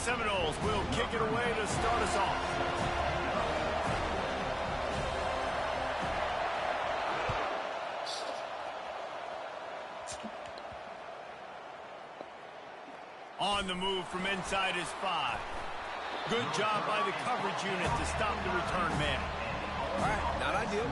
Seminoles will kick it away to start us off. On the move from inside is 5. Good job by the coverage unit to stop the return man. All right, not ideal.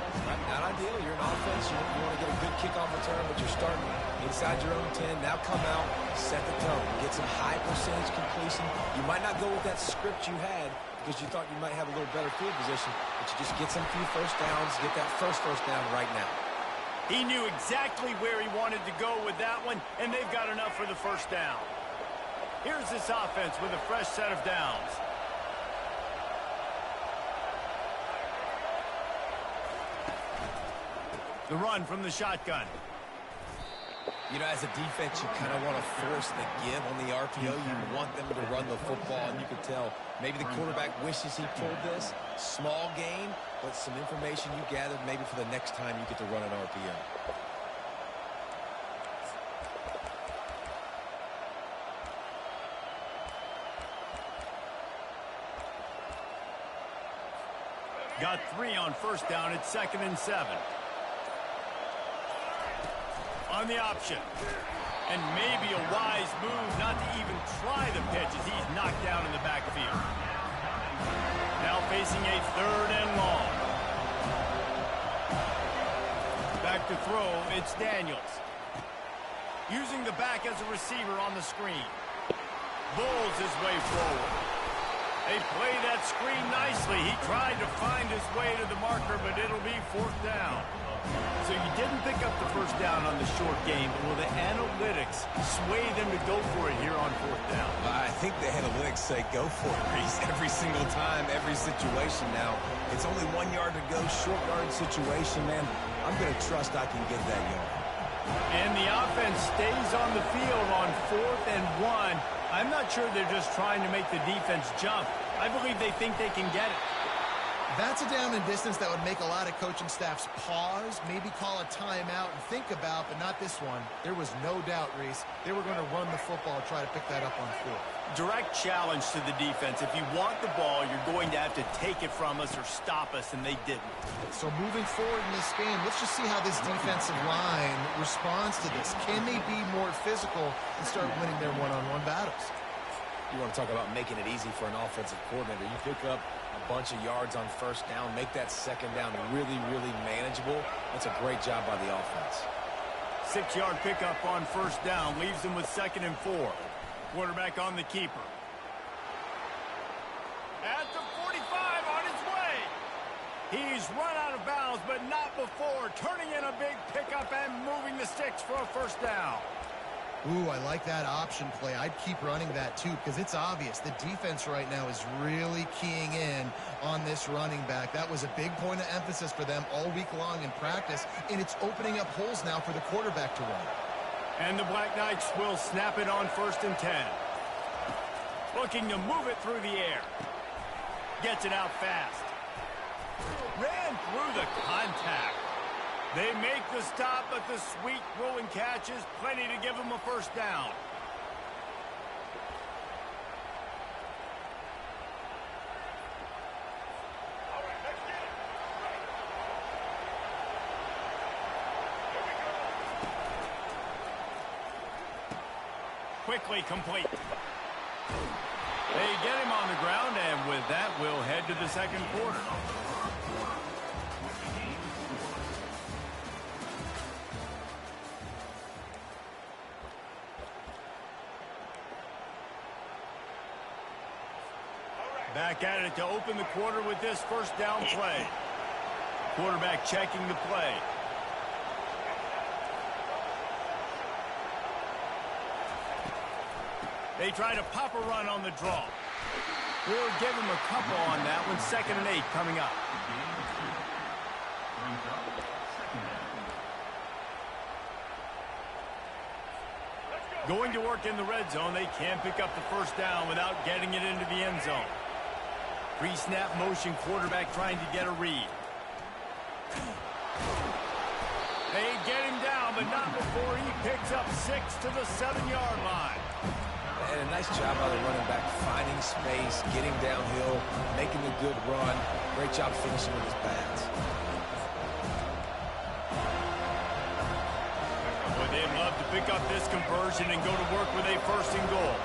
Not ideal. You're an offense. You want to get a good kickoff return, but you're starting inside your own 10. Now come out, set the tone, get some high percentage completion. You might not go with that script you had because you thought you might have a little better field position, but you just get some few first downs, get that first down right now. He knew exactly where he wanted to go with that one, and they've got enough for the first down. Here's this offense with a fresh set of downs. The run from the shotgun. You know, as a defense, you kind of want to force the give on the RPO. You want them to run the football, and you can tell maybe the quarterback wishes he pulled this. Small game, but some information you gathered maybe for the next time you get to run an RPO. Got 3 on first down. It's 2nd and 7. On the option. And maybe a wise move not to even try the pitch as he's knocked down in the backfield. Now facing a 3rd and long. Back to throw, it's Daniels. Using the back as a receiver on the screen. Bulls his way forward. They play that screen nicely. He tried to find his way to the marker, but it'll be 4th down. So you didn't pick up the first down on the short game, but will the analytics sway them to go for it here on 4th down? I think the analytics say go for it, Reese, every single time, every situation. Now, it's only 1 yard to go, short yard situation, man. I'm going to trust I can get that yard. And the offense stays on the field on 4th and 1. I'm not sure they're just trying to make the defense jump. I believe they think they can get it. That's a down and distance that would make a lot of coaching staffs pause, maybe call a timeout and think about, but not this one. There was no doubt, Reese, they were going to run the football, try to pick that up on 4th. Direct challenge to the defense. If you want the ball, you're going to have to take it from us or stop us, and they didn't. So moving forward in this game, let's just see how this defensive line responds to this. Can they be more physical and start winning their one-on-one battles? You want to talk about making it easy for an offensive coordinator. You pick up a bunch of yards on first down, make that second down really, really manageable. That's a great job by the offense. 6-yard pickup on first down leaves them with 2nd and 4. Quarterback on the keeper. At the 45 on his way. He's run out of bounds, but not before. Turning in a big pickup and moving the sticks for a first down. Ooh, I like that option play. I'd keep running that too because it's obvious the defense right now is really keying in on this running back. That was a big point of emphasis for them all week long in practice, and it's opening up holes now for the quarterback to run. And the Black Knights will snap it on 1st and 10. Looking to move it through the air. Gets it out fast. Ran through the contact. They make the stop, but the sweet throw and catch is plenty to give them a first down. Quickly complete. They get him on the ground, and with that, we'll head to the 2nd quarter. Back at it to open the quarter with this first down play. Quarterback checking the play. They try to pop a run on the draw. We'll give him a couple on that one. 2nd and 8 coming up. Going to work in the red zone. They can't pick up the first down without getting it into the end zone. Pre-snap motion, quarterback trying to get a read. They get him down, but not before he picks up 6 to the 7-yard line. And a nice job by the running back, finding space, getting downhill, making a good run. Great job finishing with his pads. Boy, they'd love to pick up this conversion and go to work with a 1st and goal.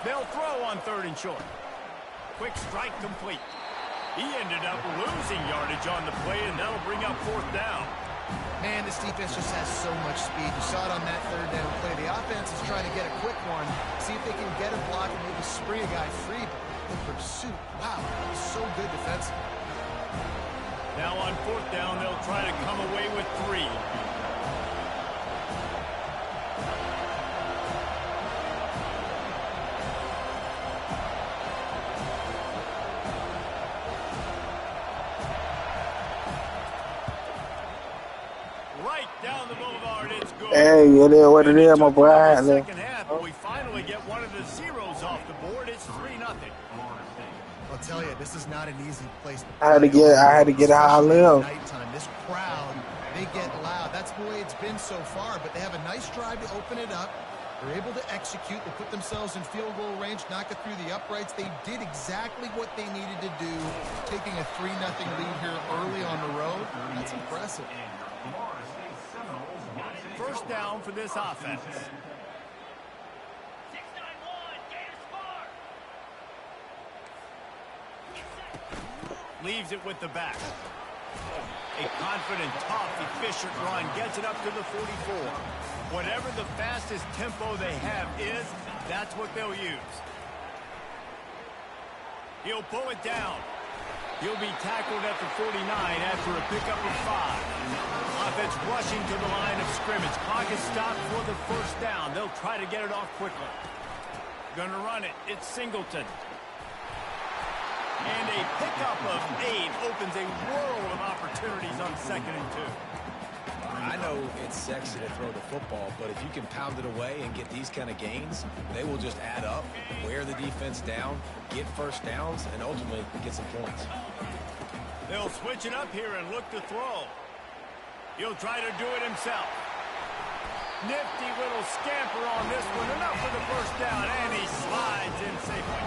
They'll throw on 3rd and short. Quick strike complete. He ended up losing yardage on the play, and that'll bring up 4th down. Man, this defense just has so much speed. You saw it on that 3rd down play. The offense is trying to get a quick one, see if they can get a block and maybe spring a guy free. But the pursuit, wow, that was so good defensively. Now on 4th down, they'll try to come away with 3. Hey, it is what it is, my boy. Second half, but we finally get one of the zeros off the board. It's 3-0. I'll tell you, this is not an easy place to play. I had to get how I live. Nighttime. This crowd, they get loud. That's the way it's been so far, but they have a nice drive to open it up. They're able to execute. They put themselves in field goal range, knock it through the uprights. They did exactly what they needed to do, taking a 3-0 lead here early on the road. That's impressive. 1st down for this offense. Leaves it with the back. A confident, tough, efficient run gets it up to the 44. Whatever the fastest tempo they have is, that's what they'll use. He'll pull it down. He'll be tackled at the 49 after a pickup of 5. Offense rushing to the line of scrimmage. Clock is stopped for the 1st down. They'll try to get it off quickly. Gonna run it. It's Singleton. And a pickup of 8 opens a world of opportunities on 2nd and 2. I know it's sexy to throw the football, but if you can pound it away and get these kind of gains, they will just add up, wear the defense down, get 1st downs, and ultimately get some points. They'll switch it up here and look to throw. He'll try to do it himself. Nifty little scamper on this one. Enough for the 1st down, and he slides in safely.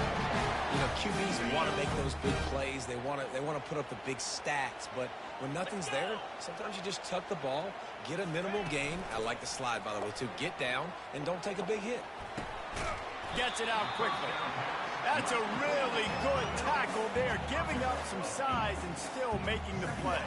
You know, QBs want to make those big plays. They want to put up the big stats, but when nothing's there, sometimes you just tuck the ball, get a minimal gain. I like the slide, by the way, too. Get down and don't take a big hit. Gets it out quickly. That's a really good tackle there, giving up some size and still making the play.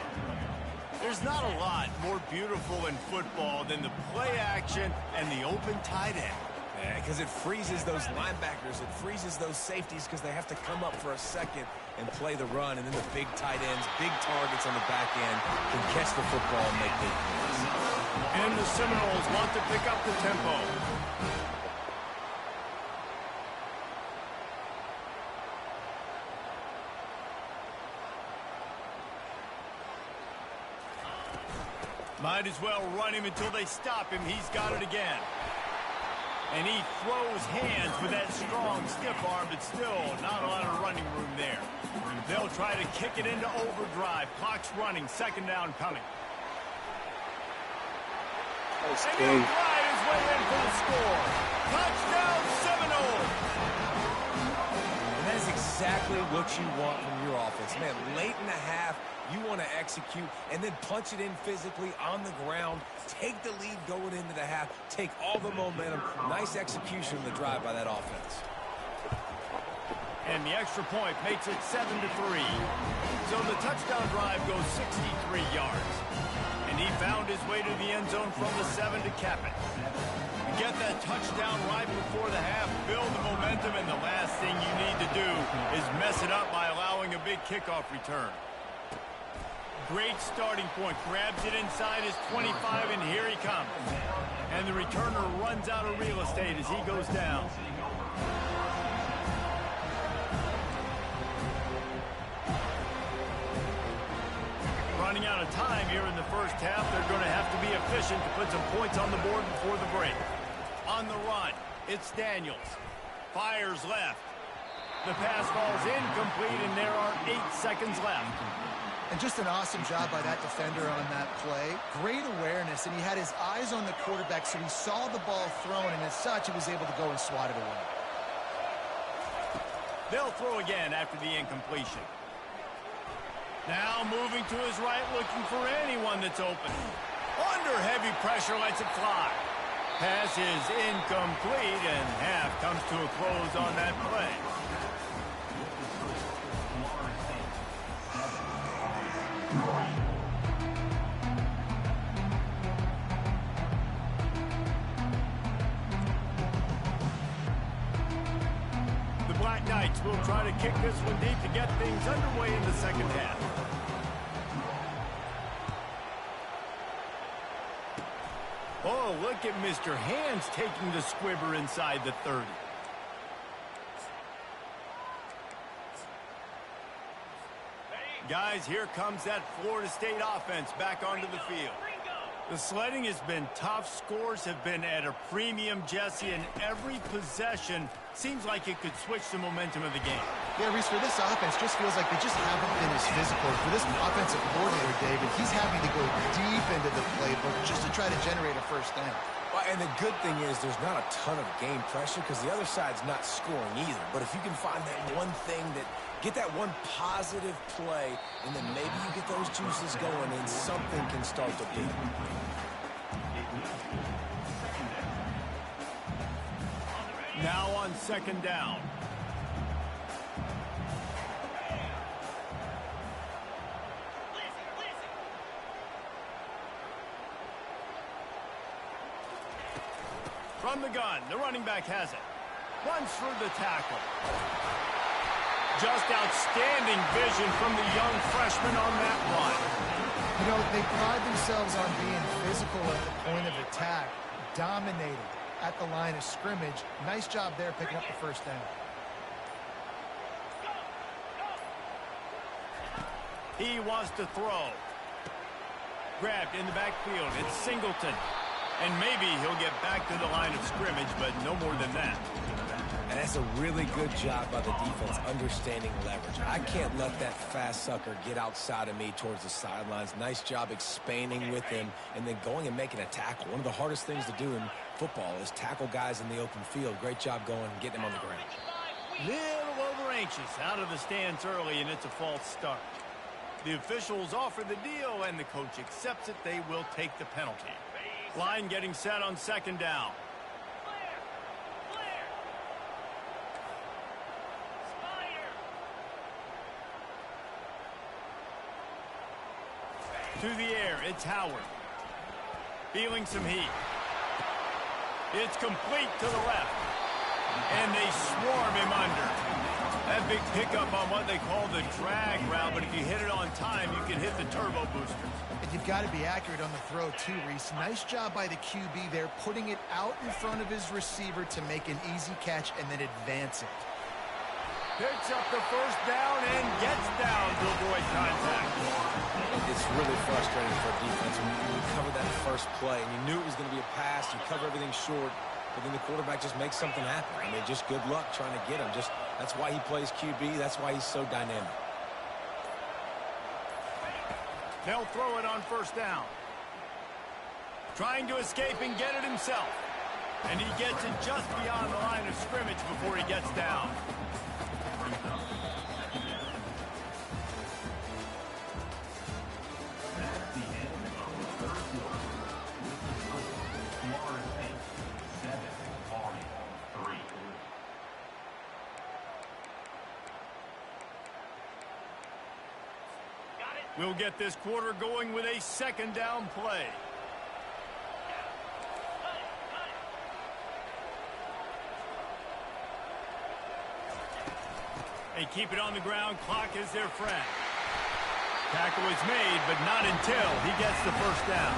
There's not a lot more beautiful in football than the play action and the open tight end. Yeah, because it freezes those linebackers. It freezes those safeties because they have to come up for a second and play the run. And then the big tight ends, big targets on the back end can catch the football and make big plays. And the Seminoles want to pick up the tempo. Might as well run him until they stop him. He's got it again. And he throws hands with that strong, stiff arm, but still not a lot of running room there. They'll try to kick it into overdrive. Clock's running. 2nd down coming. That's and good. he'll glide his way in for the score. Touchdown, Seminoles! And that's exactly what you want from your offense. Man, late in the half, you want to execute and then punch it in physically on the ground. Take the lead going into the half. Take all the momentum. Nice execution of the drive by that offense. And the extra point makes it 7-3. So the touchdown drive goes 63 yards. And he found his way to the end zone from the 7 to cap it. You get that touchdown right before the half, build the momentum, and the last thing you need to do is mess it up by allowing a big kickoff return. Great starting point. Grabs it inside his 25, and here he comes. And the returner runs out of real estate as he goes down. Running out of time here in the 1st half. They're going to have to be efficient to put some points on the board before the break. On the run, it's Daniels. Fires left. The pass falls incomplete, and there are 8 seconds left. And just an awesome job by that defender on that play. Great awareness, and he had his eyes on the quarterback, so he saw the ball thrown, and as such, he was able to go and swat it away. They'll throw again after the incompletion. Now moving to his right, looking for anyone that's open. Under heavy pressure, lets it fly. Pass is incomplete, and half comes to a close on that play. The Black Knights will try to kick this one deep to get things underway in the second half. Oh, look at Mr. Hands taking the squibber inside the 30. Guys, here comes that Florida State offense back onto the field. The sledding has been tough. Scores have been at a premium, Jesse, and every possession seems like it could switch the momentum of the game. Yeah, Reese, for this offense, just feels like they just haven't been as physical. For this offensive coordinator, David, he's having to go deep into the playbook just to try to generate a first down. Well, and the good thing is there's not a ton of game pressure because the other side's not scoring either. But if you can find that one thing that get that one positive play, and then maybe you get those juices going, and something can start to beat. Now on second down. From the gun, the running back has it. Runs through the tackle. Just outstanding vision from the young freshman on that run. You know, they pride themselves on being physical at the point of attack, dominating at the line of scrimmage. Nice job there picking up the first down. He wants to throw. Grabbed in the backfield. It's Singleton. And maybe he'll get back to the line of scrimmage, but no more than that. And that's a really good job by the defense understanding leverage. I can't let that fast sucker get outside of me towards the sidelines. Nice job expanding with him and then going and making a tackle. One of the hardest things to do in football is tackle guys in the open field. Great job going and getting them on the ground. Little over anxious out of the stands early, and it's a false start. The officials offer the deal, and the coach accepts it. They will take the penalty. Line getting set on second down. To the air, it's Howard. Feeling some heat. It's complete to the left. And they swarm him under. That big pickup on what they call the drag route, but if you hit it on time, you can hit the turbo boosters. And you've got to be accurate on the throw too, Reese. Nice job by the QB there, putting it out in front of his receiver to make an easy catch and then advance it. Picks up the first down and gets down to avoid contact. It's really frustrating for a defense when you cover that first play and you knew it was going to be a pass, you cover everything short, but then the quarterback just makes something happen. I mean, just good luck trying to get him. That's why he plays QB. That's why he's so dynamic. They'll throw it on first down. Trying to escape and get it himself. And he gets it just beyond the line of scrimmage before he gets down. We'll get this quarter going with a second down play. They keep it on the ground. Clock is their friend. Tackle is made, but not until he gets the first down.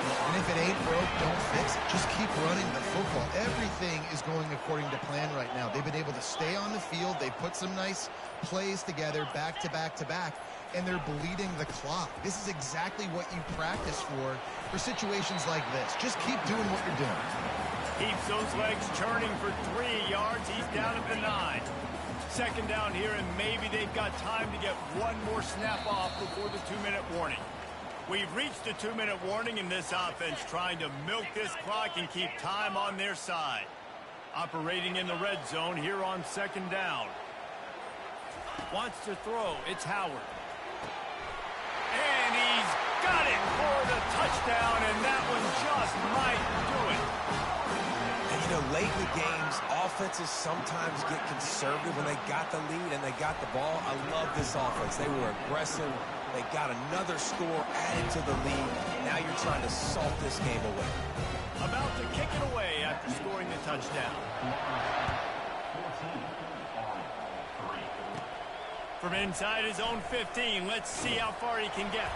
And if it ain't broke, don't fix it. Just keep running the football. Everything is going according to plan right now. They've been able to stay on the field. They put some nice plays together back to back to back, and they're bleeding the clock. This is exactly what you practice for situations like this. Just keep doing what you're doing. Keeps those legs churning for 3 yards. He's down at the 9. Second down here, and maybe they've got time to get one more snap off before the 2-minute warning. We've reached the 2-minute warning, and this offense trying to milk this clock and keep time on their side. Operating in the red zone here on second down. Wants to throw. It's Howard. And he's got it for the touchdown, and that one just might do it. And, you know, late in the games, offenses sometimes get conservative when they got the lead and they got the ball. I love this offense. They were aggressive. They got another score added to the lead. Now you're trying to salt this game away. About to kick it away after scoring the touchdown. From inside his own 15, let's see how far he can get.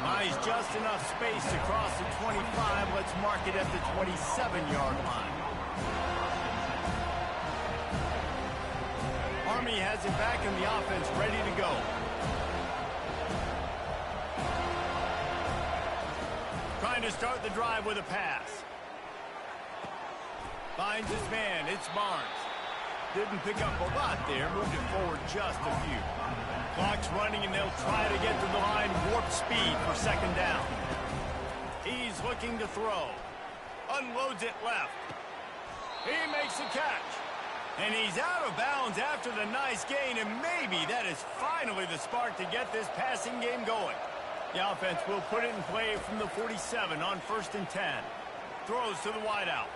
Buys just enough space to cross the 25. Let's mark it at the 27-yard line. Army has it back in the offense, ready to go. Trying to start the drive with a pass. Finds his man. It's Barnes. Didn't pick up a lot there. Moved it forward just a few. Clock's running, and they'll try to get to the line warp speed for second down. He's looking to throw. Unloads it left. He makes a catch. And he's out of bounds after the nice gain, and maybe that is finally the spark to get this passing game going. The offense will put it in play from the 47 on 1st and 10. Throws to the wideout.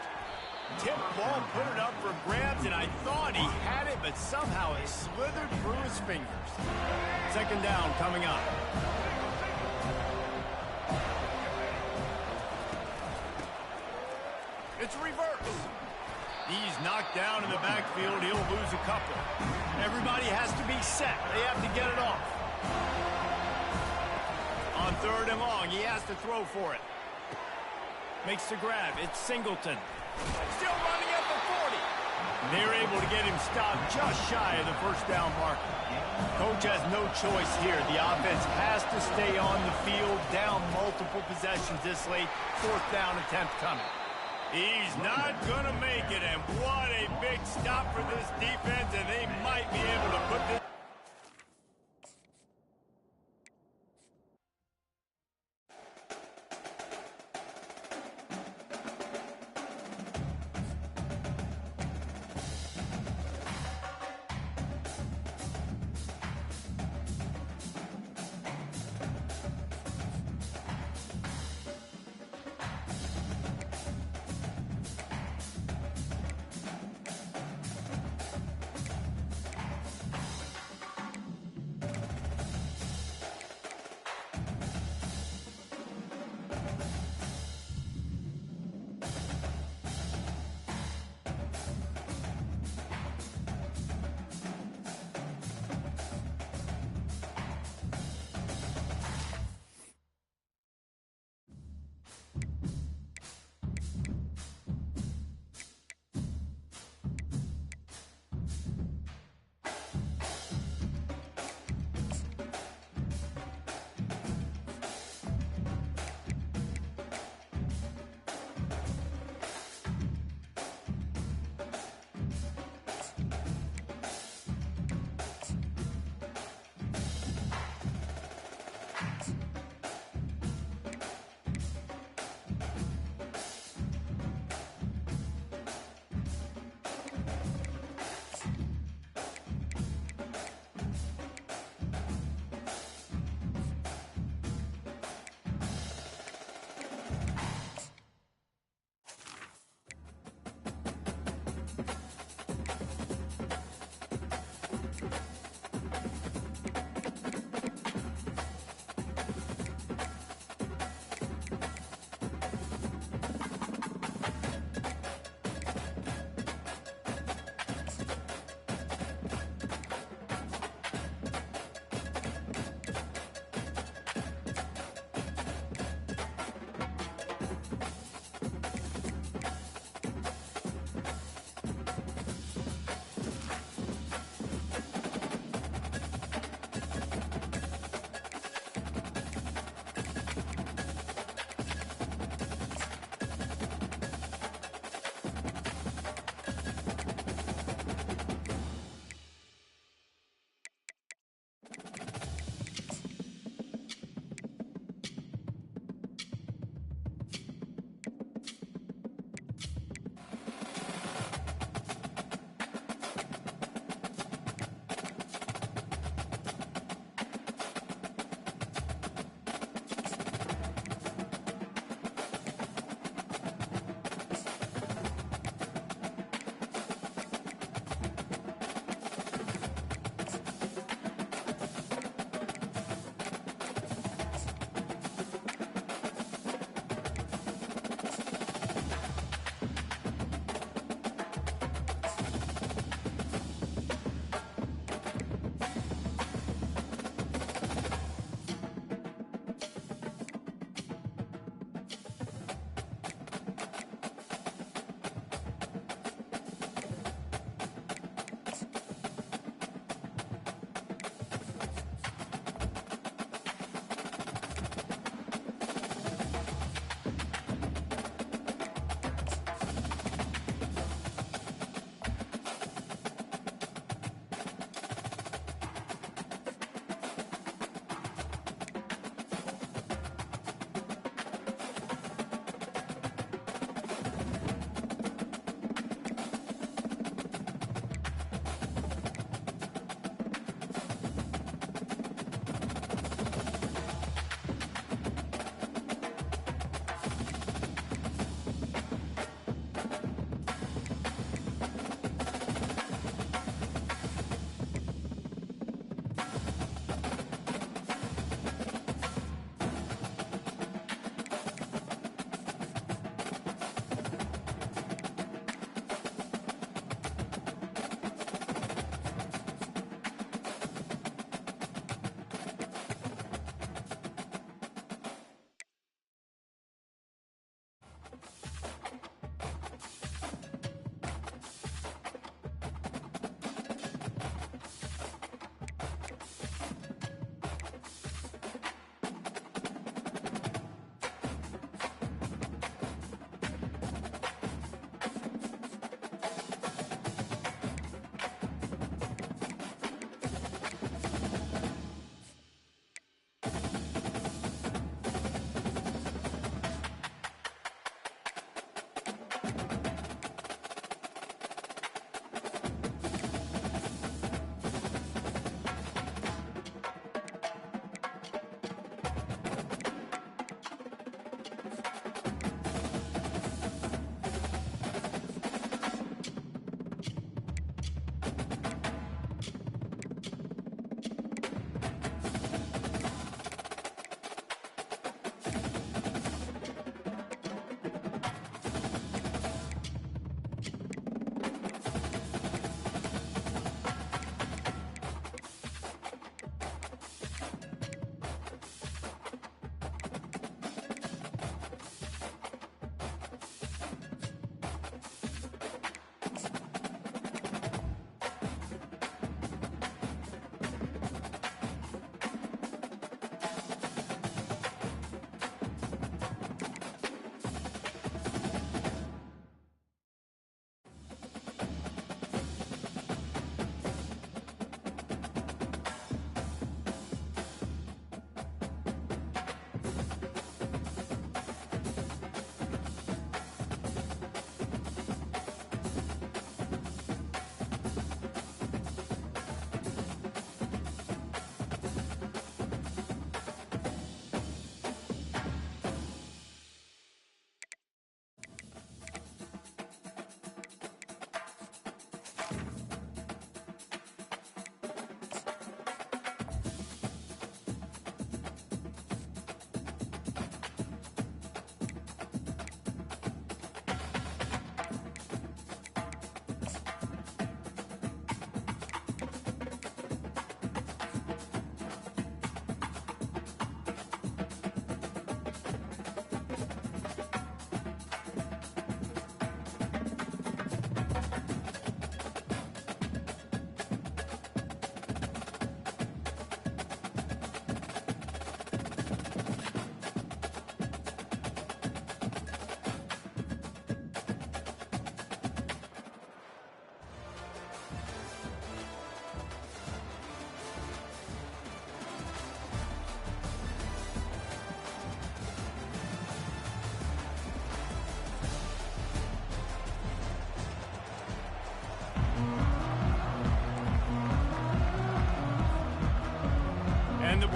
Tip ball, put it up for grabs, and I thought he had it, but somehow it slithered through his fingers. Second down coming up. It's reverse. He's knocked down in the backfield. He'll lose a couple. Everybody has to be set. They have to get it off. On 3rd and long, he has to throw for it. Makes the grab. It's Singleton. Still running at the 40. They're able to get him stopped just shy of the first down marker. Coach has no choice here. The offense has to stay on the field, down multiple possessions this late. 4th down attempt coming. He's not going to make it, and what a big stop for this defense, and they might be able to put this.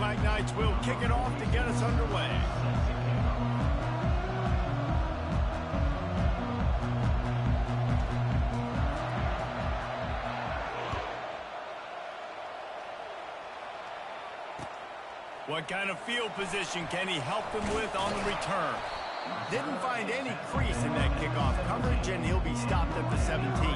Black Knights will kick it off to get us underway. What kind of field position can he help them with on the return? Didn't find any crease in that kickoff coverage, and he'll be stopped at the 17.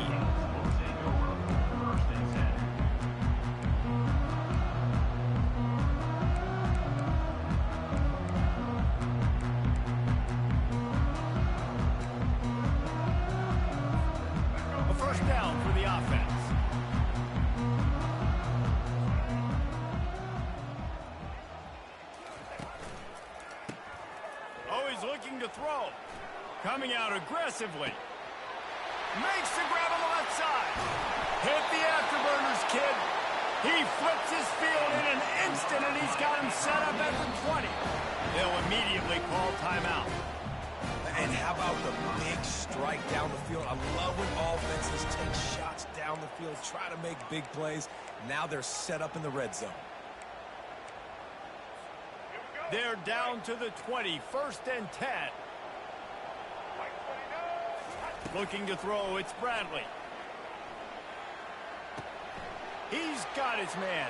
A first down for the offense. Looking to throw. Coming out aggressively. Makes the grab on the left side. Hit the afterburners, kid. He flips his field in an instant, and he's got him set up at the 20. They'll immediately call timeout. And how about the big strike down the field? I love when offenses take shots down the field, try to make big plays. Now they're set up in the red zone. They're down to the 20, 1st and 10. Looking to throw, it's Bradley. He's got his man.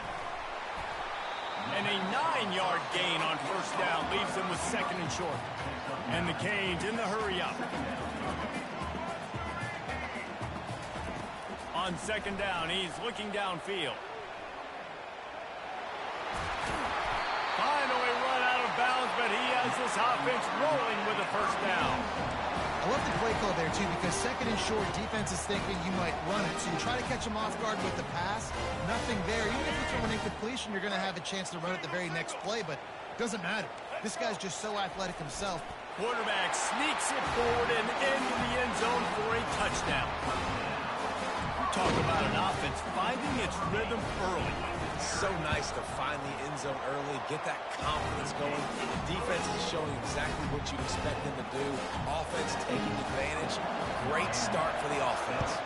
And a 9-yard gain on first down leaves him with 2nd and short. And the Canes in the hurry-up. On 2nd down, he's looking downfield. Finally run out of bounds, but he has this offense rolling with a first down. I love the play call there, too, because 2nd and short, defense is thinking you might run it. So you try to catch him off guard with the pass. Nothing there. Even if you throw an incompletion, you're going to have a chance to run it the very next play, but it doesn't matter. This guy's just so athletic himself. Quarterback sneaks it forward and into the end zone for a touchdown. Talk about an offense finding its rhythm early. So nice to find the end zone early, get that confidence going. The defense is showing exactly what you'd expect them to do. Offense taking advantage. Great start for the offense.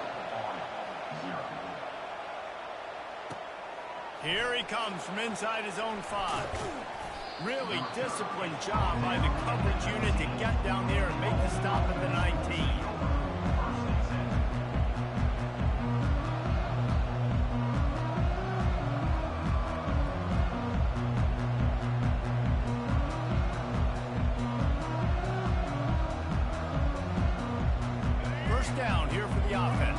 Here he comes from inside his own 5. Really disciplined job by the coverage unit to get down there and make the stop at the 19. Down here for the offense.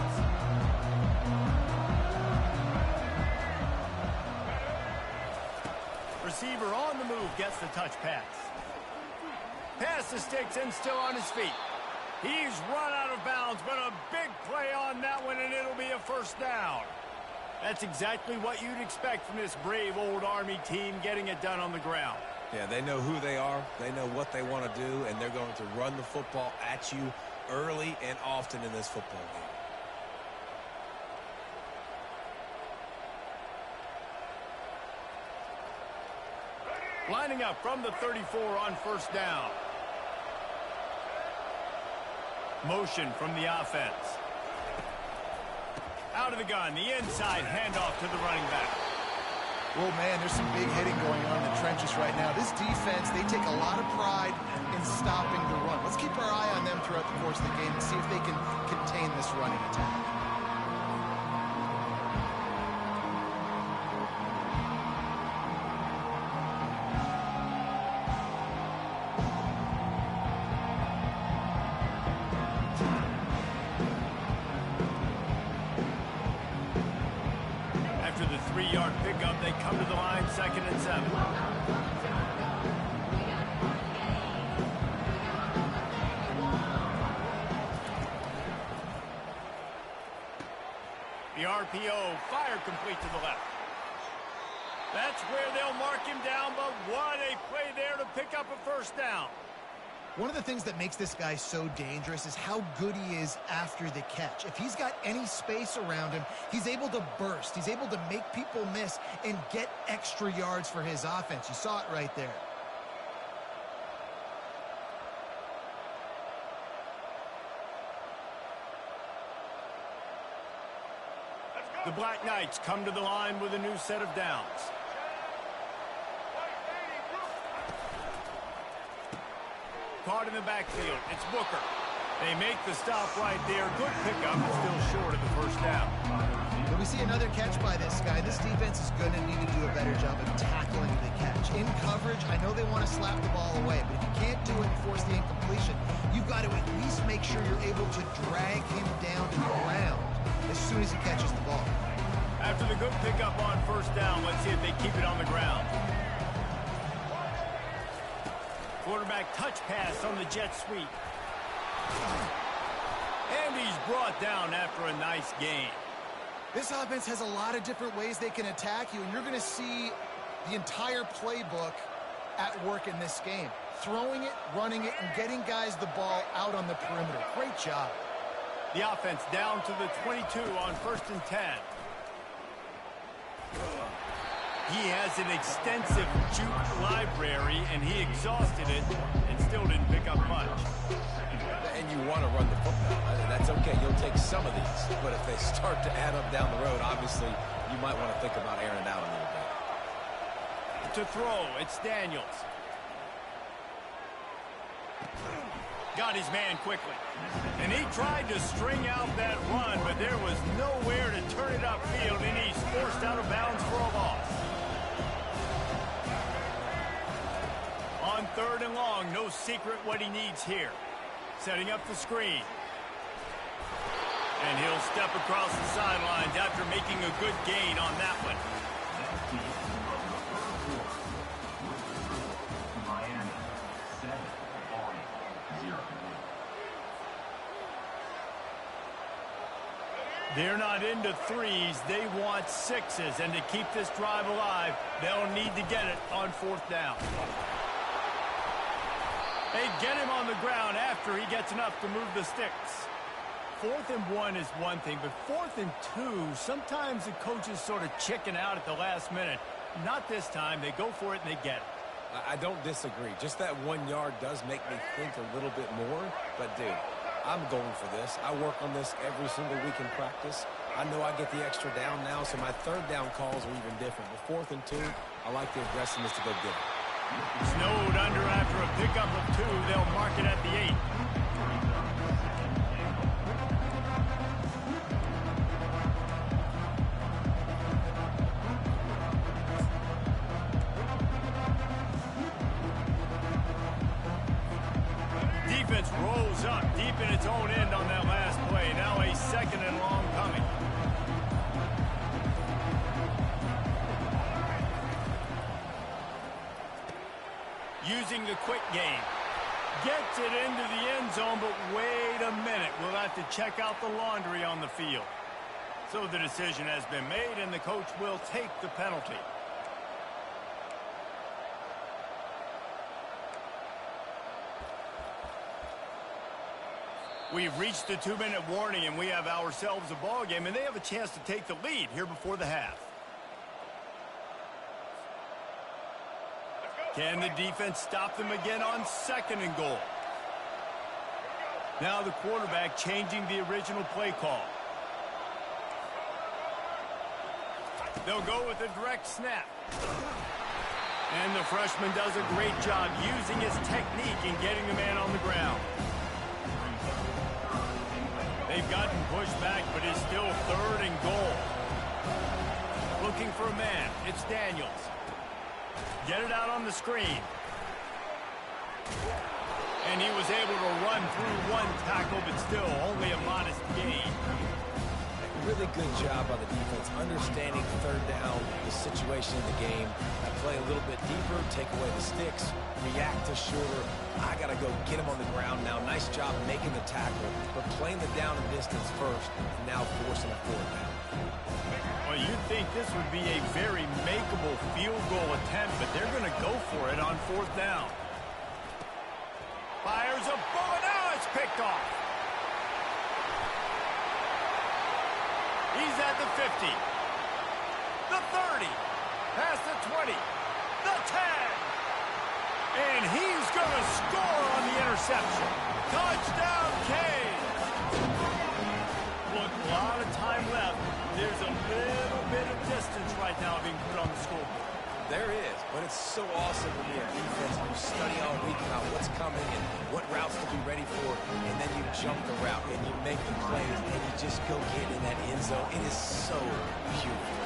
Receiver on the move gets the touch pass. Pass the sticks and still on his feet. He's run out of bounds, but a big play on that one, and it'll be a first down. That's exactly what you'd expect from this brave old Army team, getting it done on the ground. Yeah, they know who they are, they know what they want to do, and they're going to run the football at you early and often in this football game. Lining up from the 34 on first down. Motion from the offense. Out of the gun, the inside handoff to the running back. Well, man, there's some big hitting going on in the trenches right now. This defense, they take a lot of pride in stopping the run. Let's keep our eye on them throughout the course of the game and see if they can contain this running attack. After the 3-yard pickup, they come to the line, 2nd and 7. The RPO, fire complete to the left. That's where they'll mark him down, but what a play there to pick up a first down. One of the things that makes this guy so dangerous is how good he is after the catch. If he's got any space around him, he's able to burst. He's able to make people miss and get extra yards for his offense. You saw it right there. The Black Knights come to the line with a new set of downs. caught in the backfield. It's Booker. They make the stop right there. Good pickup, but still short of the first down. When we see another catch by this guy, this defense is going to need to do a better job of tackling the catch. In coverage, I know they want to slap the ball away, but if you can't do it and force the incompletion, you've got to at least make sure you're able to drag him down to the ground as soon as he catches the ball. After the good pickup on first down, let's see if they keep it on the ground. Quarterback touch pass on the jet sweep. And he's brought down after a nice gain. This offense has a lot of different ways they can attack you, and you're going to see the entire playbook at work in this game. Throwing it, running it, and getting guys the ball out on the perimeter. Great job. The offense down to the 22 on 1st and 10. He has an extensive juke library, and he exhausted it and still didn't pick up much. And you want to run the football. I mean, that's okay. You'll take some of these. But if they start to add up down the road, obviously, you might want to think about airing it out a little bit. To throw, it's Daniels. Got his man quickly. And he tried to string out that run, but there was nowhere to turn it upfield, and he's forced out of bounds for a loss. On 3rd and long, no secret what he needs here. Setting up the screen. And he'll step across the sidelines after making a good gain on that one. They're not into threes. They want sixes. And to keep this drive alive, they'll need to get it on 4th down. They get him on the ground after he gets enough to move the sticks. 4th and 1 is one thing, but 4th and 2, sometimes the coaches sort of chicken out at the last minute. Not this time. They go for it and they get it. I don't disagree. Just that 1 yard does make me think a little bit more. But, dude, I'm going for this. I work on this every single week in practice. I know I get the extra down now, so my 3rd down calls are even different. But 4th and 2, I like the aggressiveness to go get it. Snowed under after a pickup of 2. They'll mark it at the 8. Defense rolls up deep in its own end on that last play. Now a 2nd and long coming. Using the quick game. Gets it into the end zone, but wait a minute. We'll have to check out the laundry on the field. So the decision has been made, and the coach will take the penalty. We've reached the 2-minute warning, and we have ourselves a ball game, and they have a chance to take the lead here before the half. Can the defense stop them again on 2nd and goal? Now the quarterback changing the original play call. They'll go with a direct snap. And the freshman does a great job using his technique and getting the man on the ground. They've gotten pushed back, but it's still 3rd and goal. Looking for a man. It's Daniels. Get it out on the screen. And he was able to run through 1 tackle, but still only a modest gain. Really good job by the defense, understanding 3rd down, the situation in the game. I play a little bit deeper, take away the sticks, react to shorter. I got to go get him on the ground now. Nice job making the tackle, but playing the down and distance first, and now forcing a 4th down. Well, you'd think this would be a very makeable field goal attempt, but they're going to go for it on 4th down. Fires a bullet. Now it's picked off. He's at the 50. The 30. Past the 20. The 10. And he's going to score on the interception. Touchdown, Canes. Look, a lot of time left. There's a little bit of distance right now being put on the scoreboard. There is, but it's so awesome to be a defense. You study all week about what's coming and what routes to be ready for, and then you jump the route and you make the plays and you just go get in that end zone. It is so beautiful.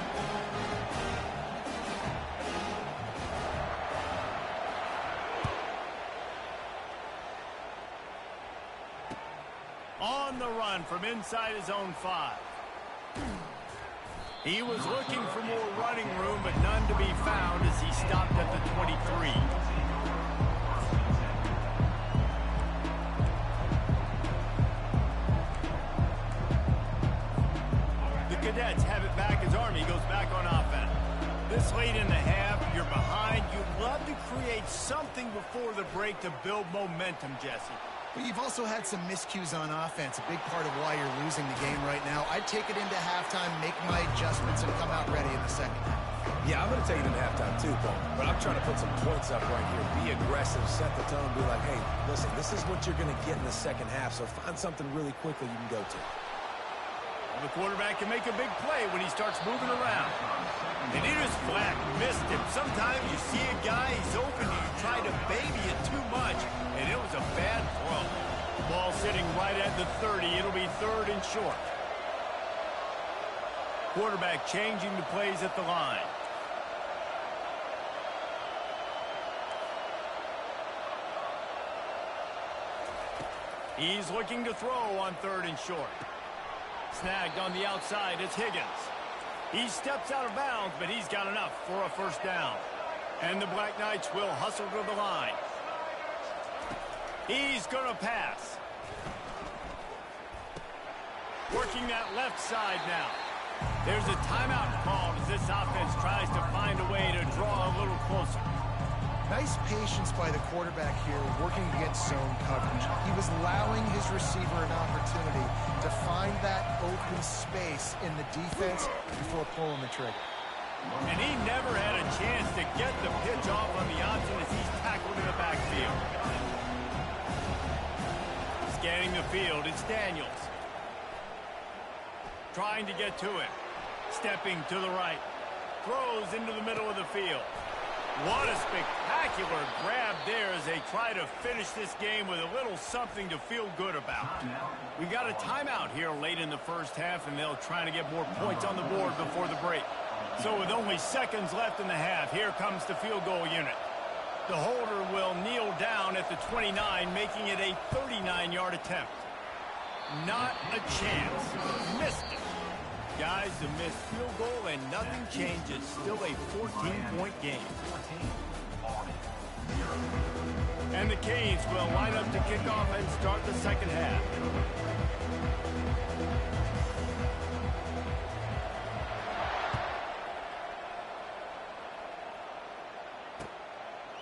On the run from inside his own 5. He was looking for more running room, but none to be found as he stopped at the 23. The Cadets have it back as Army goes back on offense. This late in the half, you're behind. You'd love to create something before the break to build momentum, Jesse. But you've also had some miscues on offense, a big part of why you're losing the game right now. I'd take it into halftime, make my adjustments, and come out ready in the second half. Yeah, I'm going to take it into halftime too, Paul. But I'm trying to put some points up right here. Be aggressive, set the tone, be like, hey, listen, this is what you're going to get in the second half, so find something really quickly you can go to. The quarterback can make a big play when he starts moving around. And he just flat missed him. Sometimes you see a guy, he's open, you try to baby it too much, and it was a bad throw. Ball sitting right at the 30. It'll be 3rd and short. Quarterback changing the plays at the line. He's looking to throw on 3rd and short. Snagged on the outside, it's Higgins. He steps out of bounds, but he's got enough for a first down. And the Black Knights will hustle to the line. He's going to pass. Working that left side now. There's a timeout called as this offense tries to find a way to draw a little closer. Nice patience by the quarterback here, working against zone coverage. He was allowing his receiver an opportunity to find that open space in the defense before pulling the trigger. And he never had a chance to get the pitch off on the option as he's tackled in the backfield. Scanning the field, it's Daniels. Trying to get to him. Stepping to the right. Throws into the middle of the field. What a spectacular grab there as they try to finish this game with a little something to feel good about. We got a timeout here late in the first half, and they'll try to get more points on the board before the break. So with only seconds left in the half, here comes the field goal unit. The holder will kneel down at the 29, making it a 39-yard attempt. Not a chance. Missed it. Guys, a missed field goal and nothing changes. Still a 14-point game. And the Canes will line up to kick off and start the second half.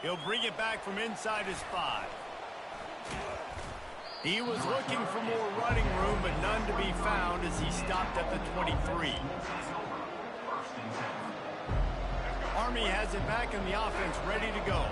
He'll bring it back from inside his 5. He was looking for more running room, but none to be found as he stopped at the 23. Army has it back in the offense, ready to go.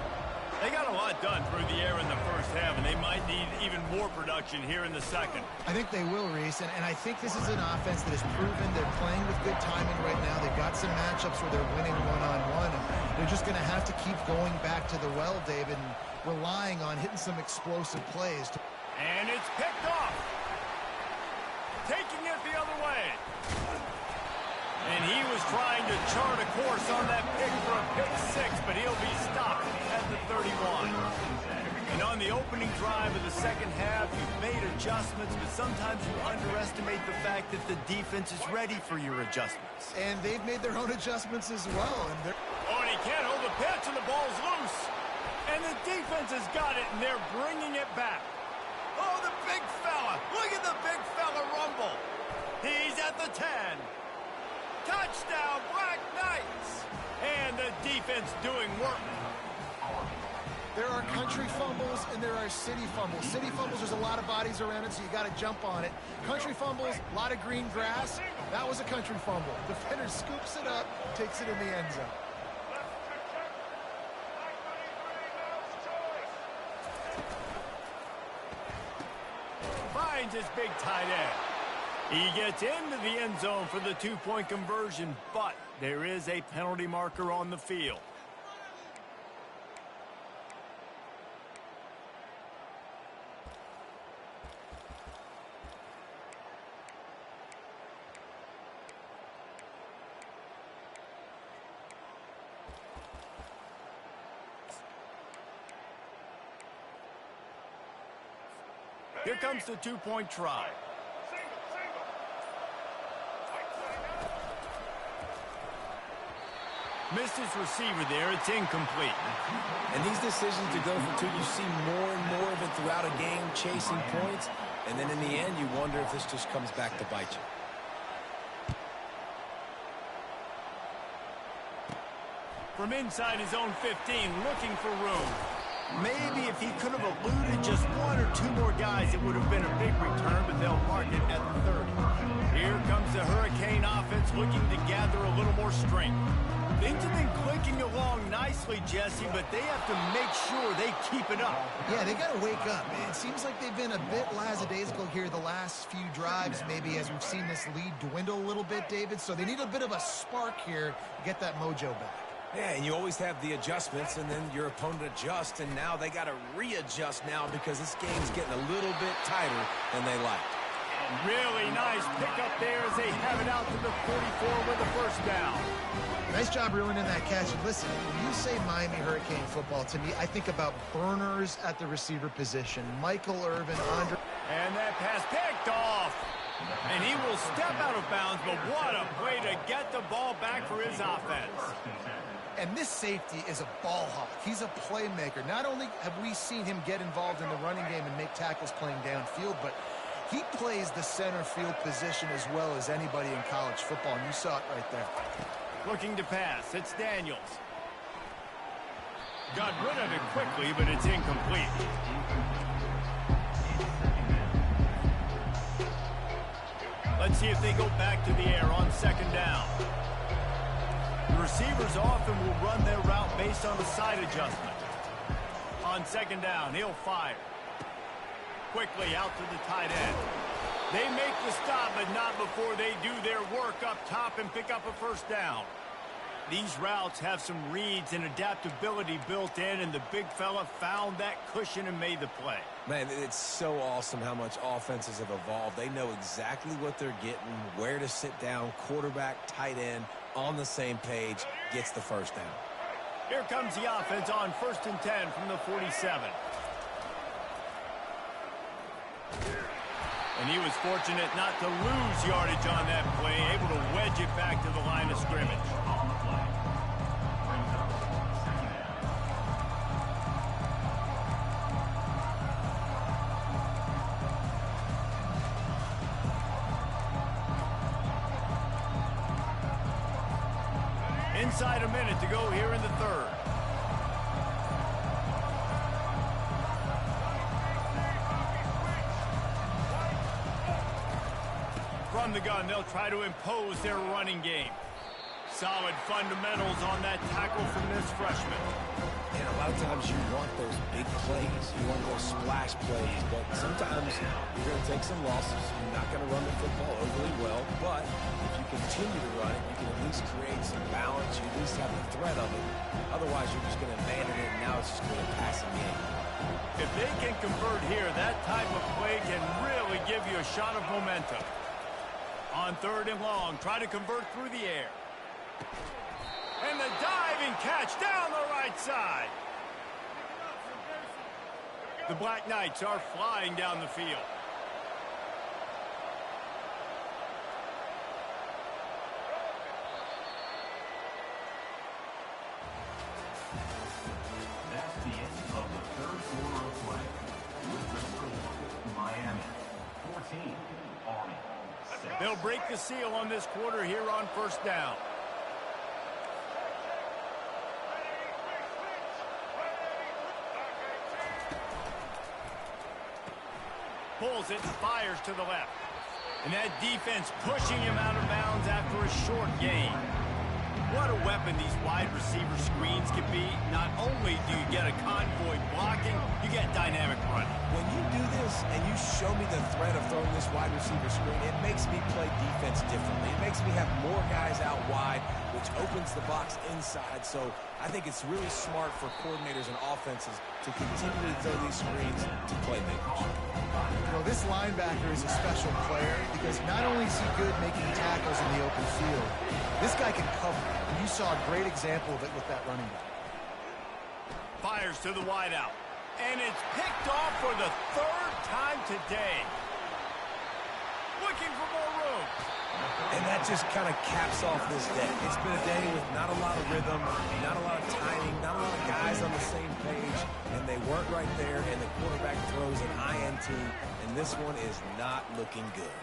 They got a lot done through the air in the first half, and they might need even more production here in the second. I think they will, Reese, and I think this is an offense that has proven they're playing with good timing right now. They've got some matchups where they're winning one-on-one, and they're just going to have to keep going back to the well, David, and relying on hitting some explosive plays. And it's picked off. Taking it the other way. And he was trying to chart a course on that pick for a pick 6, but he'll be stopped at the 31. And on the opening drive of the second half, you've made adjustments, but sometimes you underestimate the fact that the defense is ready for your adjustments. And they've made their own adjustments as well. And and he can't hold the pitch, and the ball's loose. And the defense has got it, and they're bringing it back. Oh, the big fella. Look at the big fella rumble. He's at the 10. Touchdown, Black Knights. And the defense doing work. there are country fumbles and there are city fumbles. City fumbles, there's a lot of bodies around it, so you got to jump on it. Country fumbles, a lot of green grass. That was a country fumble. Defender scoops it up, takes it in the end zone. Finds his big tight end. He gets into the end zone for the two-point conversion, but there is a penalty marker on the field. Here comes the two-point try. Missed his receiver there. It's incomplete. And these decisions to go for two, you see more and more of it throughout a game, chasing points. And then in the end, you wonder if this just comes back to bite you. From inside his own 15, looking for room. Maybe if he could have eluded just one or two more guys, it would have been a big return, but they'll mark it at the 30. Here comes the Hurricane offense looking to gather a little more strength. Things have been clicking along nicely, Jesse, but they have to make sure they keep it up. Yeah, they got to wake up. It seems like they've been a bit lackadaisical here the last few drives, maybe as we've seen this lead dwindle a little bit, David. So they need a bit of a spark here to get that mojo back. Yeah, and you always have the adjustments, and then your opponent adjusts, and now they got to readjust now because this game's getting a little bit tighter than they like. Really nice pickup there as they have it out to the 44 with the first down. Nice job ruining that catch. And listen, when you say Miami Hurricane football, to me, I think about burners at the receiver position. Michael Irvin, Andre. And that pass picked off. And he will step out of bounds, but what a way to get the ball back for his offense. And this safety is a ball hawk. He's a playmaker. Not only have we seen him get involved in the running game and make tackles playing downfield, but he plays the center field position as well as anybody in college football, and you saw it right there. Looking to pass. It's Daniels. Got rid of it quickly, but it's incomplete. Let's see if they go back to the air on second down. The receivers often will run their route based on the side adjustment. On second down, he'll fire. Quickly out to the tight end. They make the stop, but not before they do their work up top and pick up a first down. These routes have some reads and adaptability built in, and the big fella found that cushion and made the play. Man, it's so awesome how much offenses have evolved. They know exactly what they're getting, where to sit down, quarterback, tight end, on the same page, gets the first down. Here comes the offense on 1st and 10 from the 47. And he was fortunate not to lose yardage on that play, able to wedge it back to the line of scrimmage. Inside a minute to go here in the third. From the gun, they'll try to impose their running game. Solid fundamentals on that tackle from this freshman. And a lot of times you want those big plays. You want those splash plays. But sometimes you're going to take some losses. You're not going to run the football overly well. But if you continue to run it, you can at least create some balance. You at least have the threat of it. Otherwise, you're just going to abandon it, and now it's just going to pass a game. If they can convert here, that type of play can really give you a shot of momentum. On 3rd and long, try to convert through the air. And the diving catch down the right side. The Black Knights are flying down the field. That's the end of the 3rd quarter of play. With the score, Miami 14, Army 6. They'll break the seal on this quarter here on 1st down. Pulls it and fires to the left. And that defense pushing him out of bounds after a short gain. What a weapon these wide receiver screens can be. Not only do you get a convoy blocking, you get dynamic running. When you do this and you show me the threat of throwing this wide receiver screen, it makes me play defense differently. It makes me have more guys out wide, which opens the box inside. So I think it's really smart for coordinators and offenses to continue to throw these screens to playmakers. You know, this linebacker is a special player because not only is he good making tackles in the open field, this guy can cover. And you saw a great example of it with that running back. Fires to the wideout. And it's picked off for the third time today. Looking for more room. And that just kind of caps off this day. It's been a day with not a lot of rhythm, not a lot of timing, not a lot of guys on the same page, and they weren't right there, and the quarterback throws an INT, and this one is not looking good.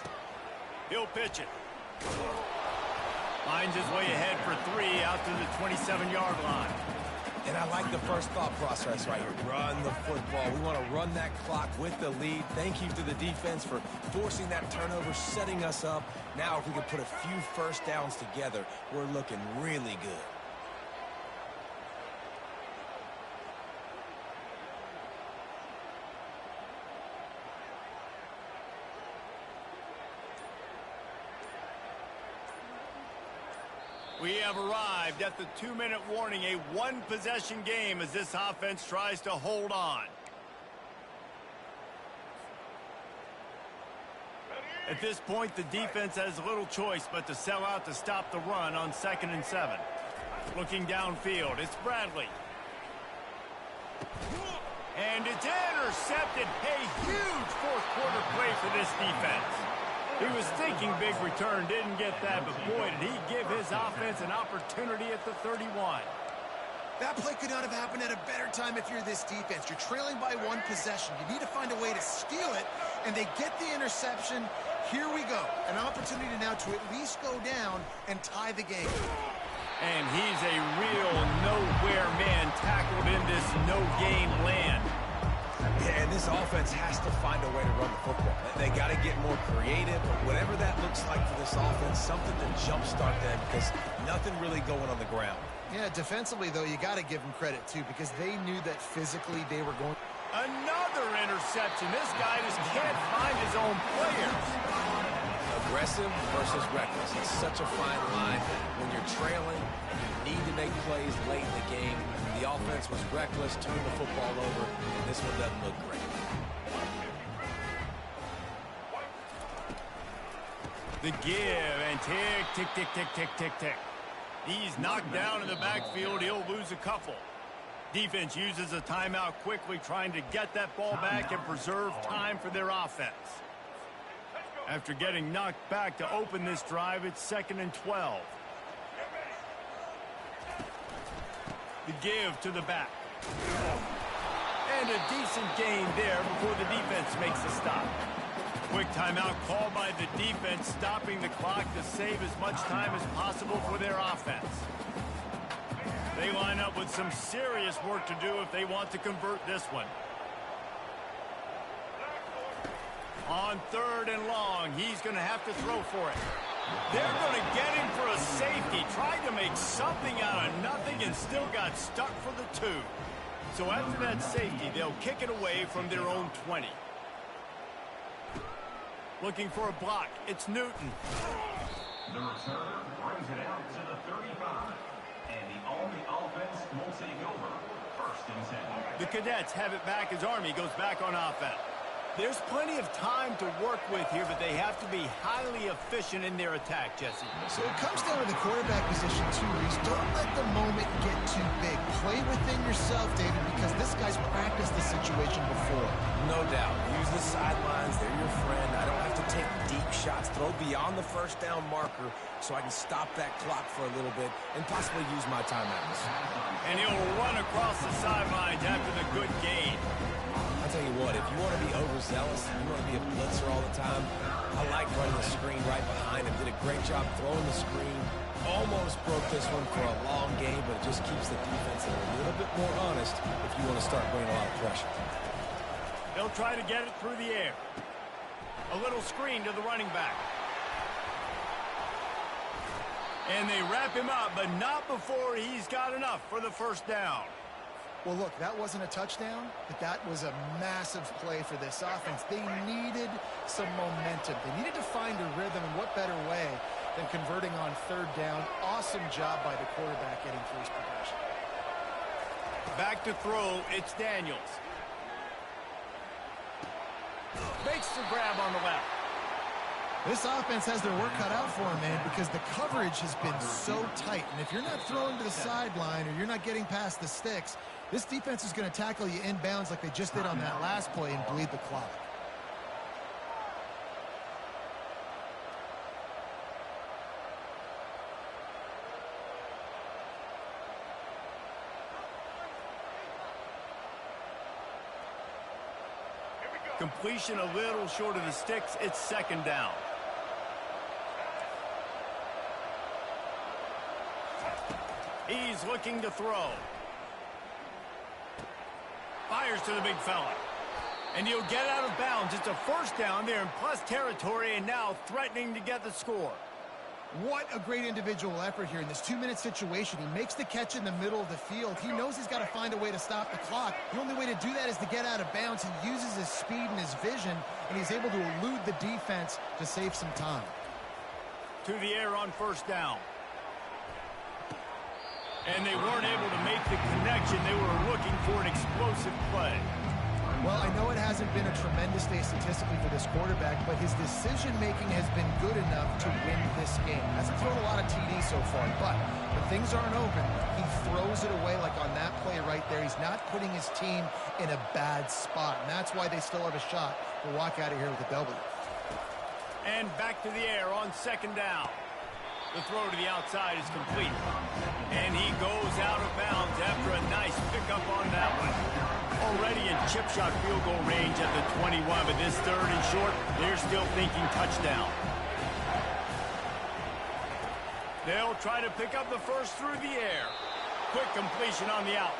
He'll pitch it. Finds his way ahead for 3 out to the 27-yard line. And I like the first thought process right here. Run the football. We want to run that clock with the lead. Thank you to the defense for forcing that turnover, setting us up. Now if we can put a few first downs together, we're looking really good. We have arrived at the 2-minute warning, a one-possession game as this offense tries to hold on. At this point, the defense has little choice but to sell out to stop the run on 2nd and 7. Looking downfield, it's Bradley. And it's intercepted. A huge fourth-quarter play for this defense. He was thinking big return, didn't get that, but boy, did he give his offense an opportunity at the 31. That play could not have happened at a better time if you're this defense. You're trailing by one possession. You need to find a way to steal it, and they get the interception. Here we go. An opportunity now to at least go down and tie the game. And he's a real nowhere man tackled in this no-game land. Yeah, and this offense has to find a way to run the football. They got to get more creative, but whatever that looks like for this offense, something to jumpstart them because nothing really going on the ground. Yeah, defensively, though, you got to give them credit, too, because they knew that physically they were going. Another interception. This guy just can't find his own players. Aggressive versus reckless. It's such a fine line. When you're trailing, you need to make plays late in the game. The offense was reckless, turned the football over, and this one doesn't look great. The give, and tick, tick, tick, tick, tick, tick, tick. He's knocked down in the backfield. He'll lose a couple. Defense uses a timeout quickly, trying to get that ball back and preserve time for their offense. After getting knocked back to open this drive, it's 2nd and 12. The give to the back. And a decent gain there before the defense makes a stop. Quick timeout called by the defense, stopping the clock to save as much time as possible for their offense. They line up with some serious work to do if they want to convert this one. On 3rd and long, he's going to have to throw for it. They're going to get him for a safety. Tried to make something out of nothing and still got stuck for the 2. So after that safety, they'll kick it away from their own 20. Looking for a block. It's Newton. The return brings it out to the 35. And the Army offense will take over. 1st and 10. The Cadets have it back as Army goes back on offense. There's plenty of time to work with here, but they have to be highly efficient in their attack, Jesse. So it comes down to the quarterback position, too, Reese. Don't let the moment get too big. Play within yourself, David, because this guy's practiced the situation before. No doubt. Use the sidelines. They're your friend. I don't have to take deep shots. Throw beyond the first down marker so I can stop that clock for a little bit and possibly use my timeouts. And he'll run across the sidelines after the good gain. I'll tell you what, if you want to be overzealous, you want to be a blitzer all the time, I like running the screen right behind him. Did a great job throwing the screen. Almost broke this one for a long game, but it just keeps the defense a little bit more honest if you want to start bringing a lot of pressure. They'll try to get it through the air. A little screen to the running back. And they wrap him up, but not before he's got enough for the 1st down. Well, look, that wasn't a touchdown, but that was a massive play for this offense. They needed some momentum. They needed to find a rhythm, and what better way than converting on 3rd down. Awesome job by the quarterback getting through his progression. Back to throw, it's Daniels. Makes the grab on the left. This offense has their work cut out for them, man, because the coverage has been so tight. And if you're not throwing to the sideline or you're not getting past the sticks, This defense is going to tackle you inbounds like they just did on that last play and bleed the clock. Completion a little short of the sticks. It's second down. He's looking to throw. Fires to the big fella. And he'll get out of bounds. It's a first down there in plus territory and now threatening to get the score. What a great individual effort here in this 2-minute situation. He makes the catch in the middle of the field. He knows he's got to find a way to stop the clock. The only way to do that is to get out of bounds. He uses his speed and his vision, and he's able to elude the defense to save some time. To the air on first down. And they weren't able to make the connection. They were looking for an explosive play. Well, I know it hasn't been a tremendous day statistically for this quarterback, but his decision-making has been good enough to win this game. Hasn't thrown a lot of TDs so far, but when things aren't open, he throws it away like on that play right there. He's not putting his team in a bad spot, and that's why they still have a shot to walk out of here with a W. And back to the air on second down. The throw to the outside is complete. And he goes out of bounds after a nice pickup on that one. Already in chip shot field goal range at the 21, but this third and short, they're still thinking touchdown. They'll try to pick up the first through the air. Quick completion on the out.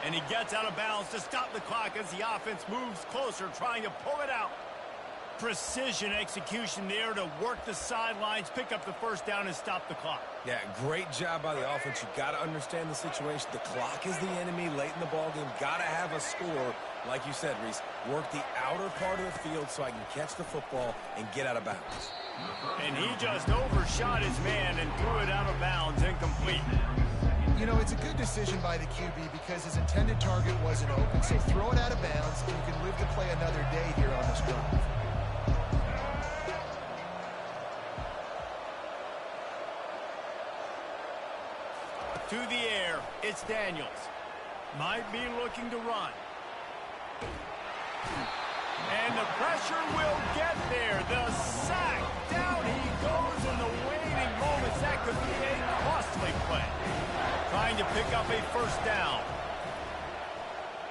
And he gets out of bounds to stop the clock as the offense moves closer, trying to pull it out. Precision execution there to work the sidelines, pick up the first down, and stop the clock. Yeah, great job by the offense. You got to understand the situation. The clock is the enemy late in the ballgame. Got to have a score. Like you said, Reese, work the outer part of the field so I can catch the football and get out of bounds. And he just overshot his man and threw it out of bounds, incomplete. You know, it's a good decision by the QB because his intended target wasn't open, so throw it out of bounds, and you can live to play another day here on this drive. To the air, it's Daniels. Might be looking to run. And the pressure will get there. The sack. Down he goes in the waiting moments. That could be a costly play. Trying to pick up a first down.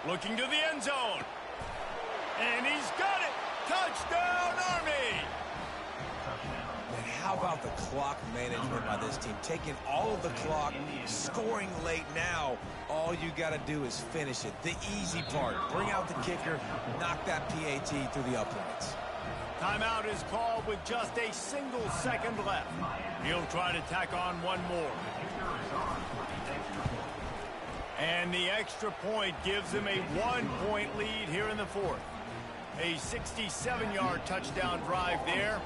Looking to the end zone. And he's got it. Touchdown, Army. And how about the clock management by this team? Taking all of the clock, scoring late now. All you got to do is finish it. The easy part. Bring out the kicker, knock that PAT through the uprights. Timeout is called with just a single second left. He'll try to tack on one more. And the extra point gives him a 1-point lead here in the fourth. A 67-yard touchdown drive there.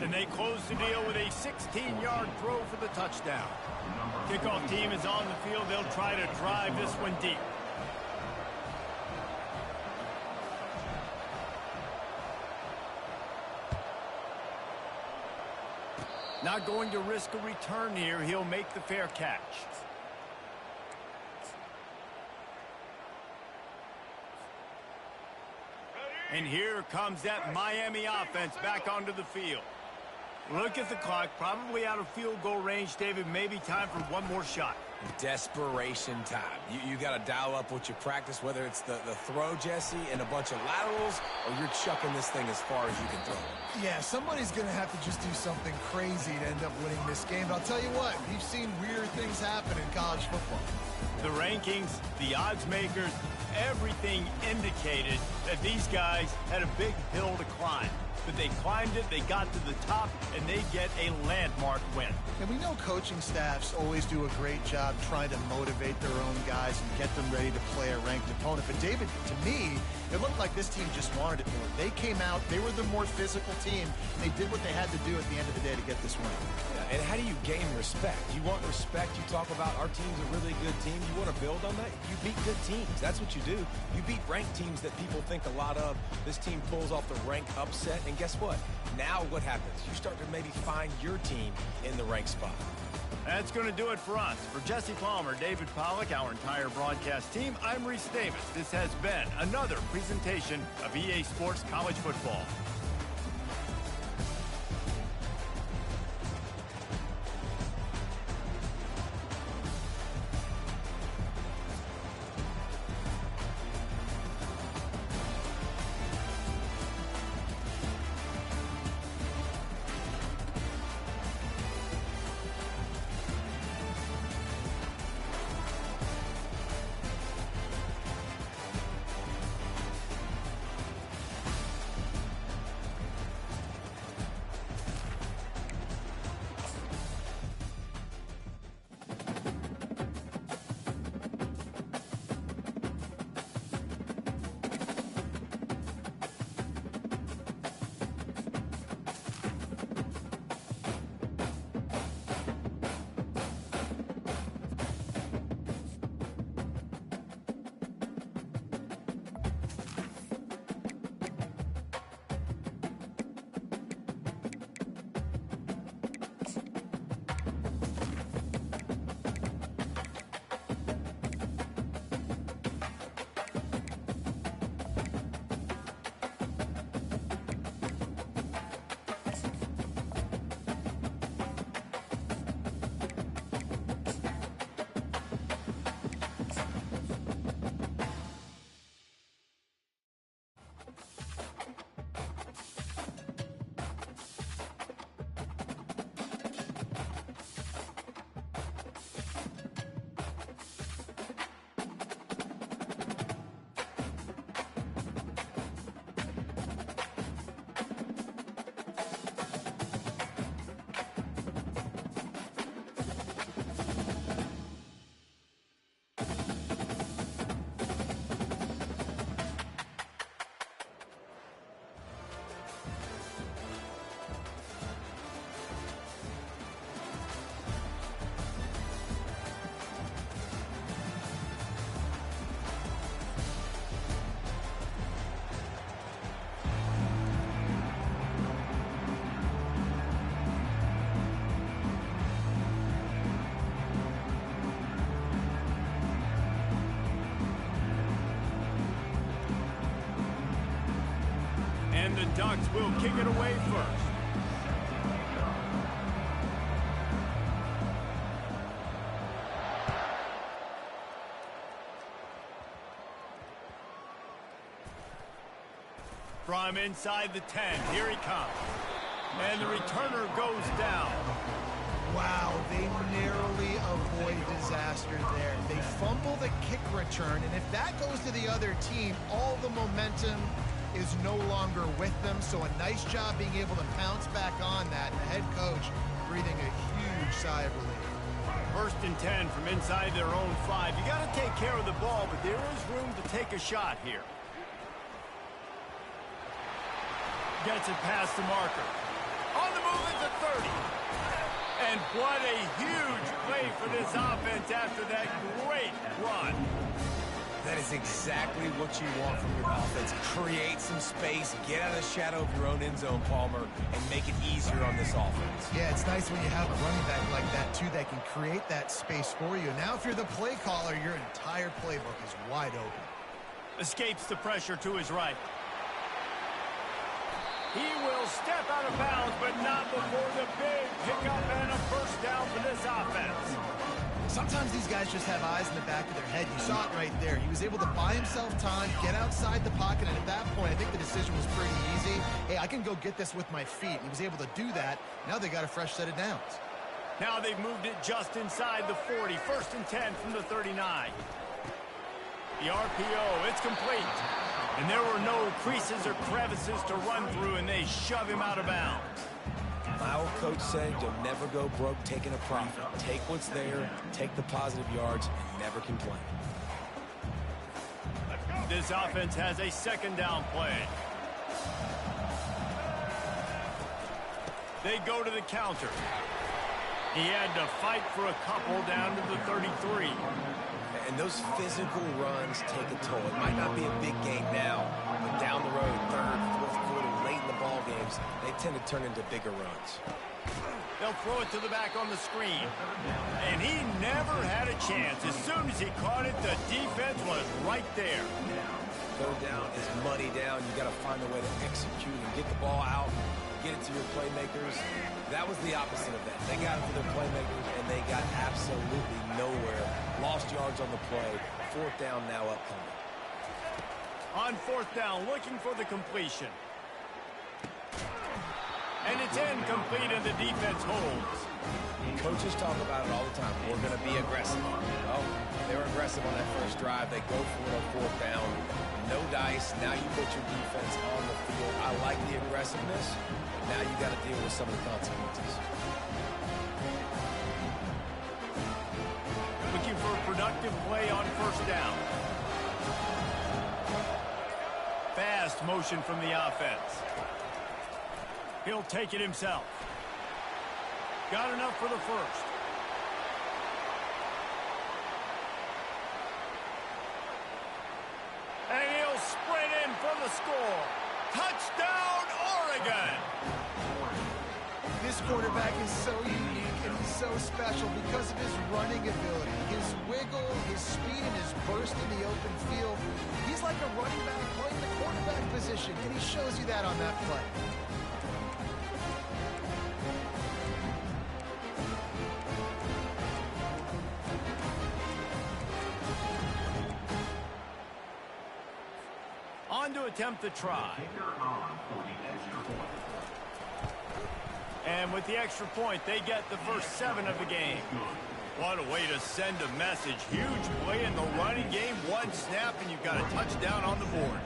And they close the deal with a 16-yard throw for the touchdown. Kickoff team is on the field. They'll try to drive this one deep. Not going to risk a return here. He'll make the fair catch. And here comes that Miami offense back onto the field. Look at the clock, probably out of field goal range, David. Maybe time for one more shot. Desperation time. You got to dial up what you practice, whether it's the throw, Jesse, and a bunch of laterals, or you're chucking this thing as far as you can throw it. Yeah, somebody's going to have to just do something crazy to end up winning this game. But I'll tell you what, we've seen weird things happen in college football. The rankings, the odds makers, everything indicated that these guys had a big hill to climb. But they climbed it, they got to the top, and they get a landmark win. And we know coaching staffs always do a great job trying to motivate their own guys and get them ready to play a ranked opponent. But David, to me, it looked like this team just wanted it more. They came out, they were the more physical team, and they did what they had to do at the end of the day to get this win. Yeah, and how do you gain respect? You want respect, you talk about our team's a really good team. You want to build on that? You beat good teams. That's what you do. You beat ranked teams that people think a lot of. This team pulls off the rank upset, and guess what? Now what happens? You start to maybe find your team in the right spot. That's going to do it for us. For Jesse Palmer, David Pollack, our entire broadcast team, I'm Reese Davis. This has been another presentation of EA Sports College Football. And the Ducks will kick it away first. From inside the 10, here he comes. And the returner goes down. Wow, they narrowly avoid disaster there. They fumble the kick return, and if that goes to the other team, all the momentum is no longer with them. So a nice job being able to pounce back on that. And the head coach breathing a huge sigh of relief. First and 10 from inside their own 5. You got to take care of the ball, but there is room to take a shot here. Gets it past the marker. On the move at the 30. And what a huge play for this offense after that great run. That is exactly what you want from your offense. Create some space, get out of the shadow of your own end zone, Palmer, and make it easier on this offense. Yeah, it's nice when you have a running back like that, too, that can create that space for you. Now, if you're the play caller, your entire playbook is wide open. Escapes the pressure to his right. He will step out of bounds, but not before the big pickup and a first down for this offense. Sometimes these guys just have eyes in the back of their head. You saw it right there. He was able to buy himself time, get outside the pocket, and at that point, I think the decision was pretty easy. Hey, I can go get this with my feet. He was able to do that. Now they got a fresh set of downs. Now they've moved it just inside the 40. First and 10 from the 39. The RPO, it's complete. And there were no creases or crevices to run through, and they shove him out of bounds. My old coach said you'll never go broke taking a profit. Take what's there, take the positive yards, and never complain. This offense has a second down play. They go to the counter. He had to fight for a couple down to the 33. And those physical runs take a toll. It might not be a big game now, but down the road, third, fourth quarter, late in the ball games, they tend to turn into bigger runs. They'll throw it to the back on the screen. And he never had a chance. As soon as he caught it, the defense was right there. Third down is money down. You got to find a way to execute and get the ball out, get it to your playmakers. That was the opposite of that. They got it to their playmakers, and they got absolutely nowhere. Lost yards on the play. Fourth down now upcoming. On fourth down, looking for the completion. And it's incomplete, and the defense holds. Coaches talk about it all the time. We're going to be aggressive. Well, they were aggressive on that first drive. They go for it on fourth down. No dice. Now you put your defense on the field. I like the aggressiveness. Now you got to deal with some of the consequences. Looking for a productive play on first down. Fast motion from the offense. He'll take it himself. Got enough for the first. And he'll sprint in for the score. Touchdown, Oregon! This quarterback is so unique and he's so special because of his running ability, his wiggle, his speed, and his burst in the open field. He's like a running back playing the quarterback position, and he shows you that on that play. On to attempt the try. And with the extra point, they get the first 7 of the game. What a way to send a message. Huge play in the running game. One snap, and you've got a touchdown on the board.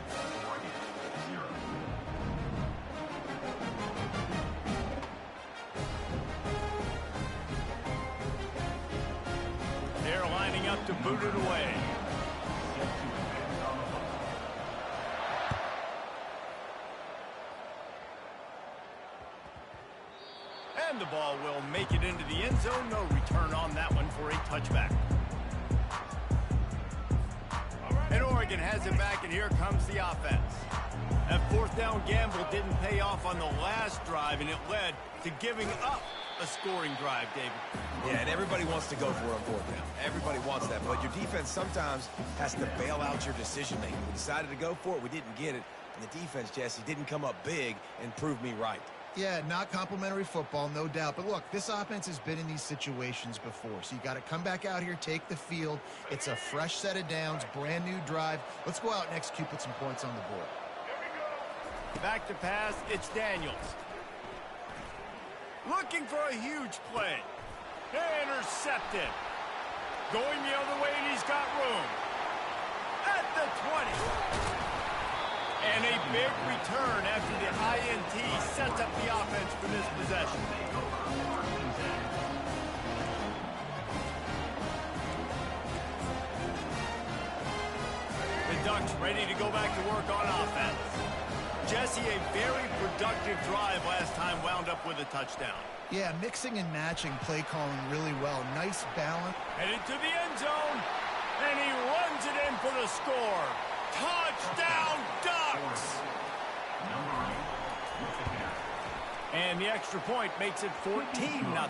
They're lining up to boot it away. And the ball will make it into the end zone. No return on that one for a touchback. And Oregon has it back, and here comes the offense. That fourth down gamble didn't pay off on the last drive, and it led to giving up a scoring drive, David. Yeah, and everybody wants to go for it on fourth down. Everybody wants that, but your defense sometimes has to bail out your decision-making. We decided to go for it. We didn't get it. And the defense, Jesse, didn't come up big and prove me right. Yeah, not complimentary football, no doubt. But look, this offense has been in these situations before. So you got to come back out here, take the field. It's a fresh set of downs, brand new drive. Let's go out and execute, put some points on the board. Back to pass, it's Daniels. Looking for a huge play. Intercepted. Going the other way, and he's got room. At the 20. And a big return after the INT sets up the offense for this possession. The Ducks ready to go back to work on offense. Jesse, a very productive drive last time, wound up with a touchdown. Yeah, mixing and matching play calling really well. Nice balance. Headed to the end zone, and he runs it in for the score. Touchdown, Ducks! And the extra point makes it 14-0.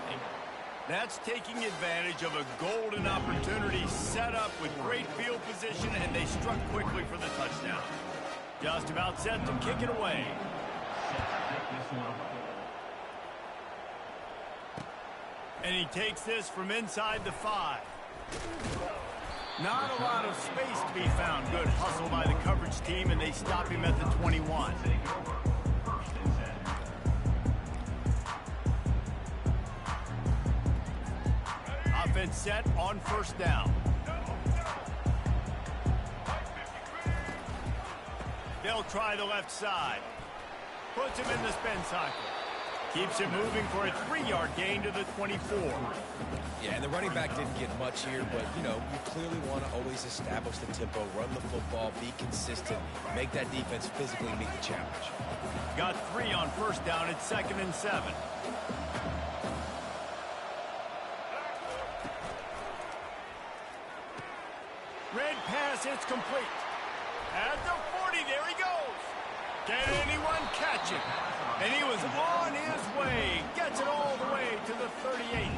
That's taking advantage of a golden opportunity set up with great field position, and they struck quickly for the touchdown. Just about set to kick it away. And he takes this from inside the 5. Not a lot of space to be found. Good hustle by the coverage team, and they stop him at the 21. Offense set on first down. They'll try the left side. Puts him in the spin cycle. Keeps it moving for a 3-yard gain to the 24. Yeah, and the running back didn't get much here, but, you know, you clearly want to always establish the tempo, run the football, be consistent, make that defense physically meet the challenge. Got 3 on first down. It's 2nd and 7. Red pass, it's complete. At the 40, there he goes. Can anyone catch him? And he was on his way. Gets it all the way to the 38.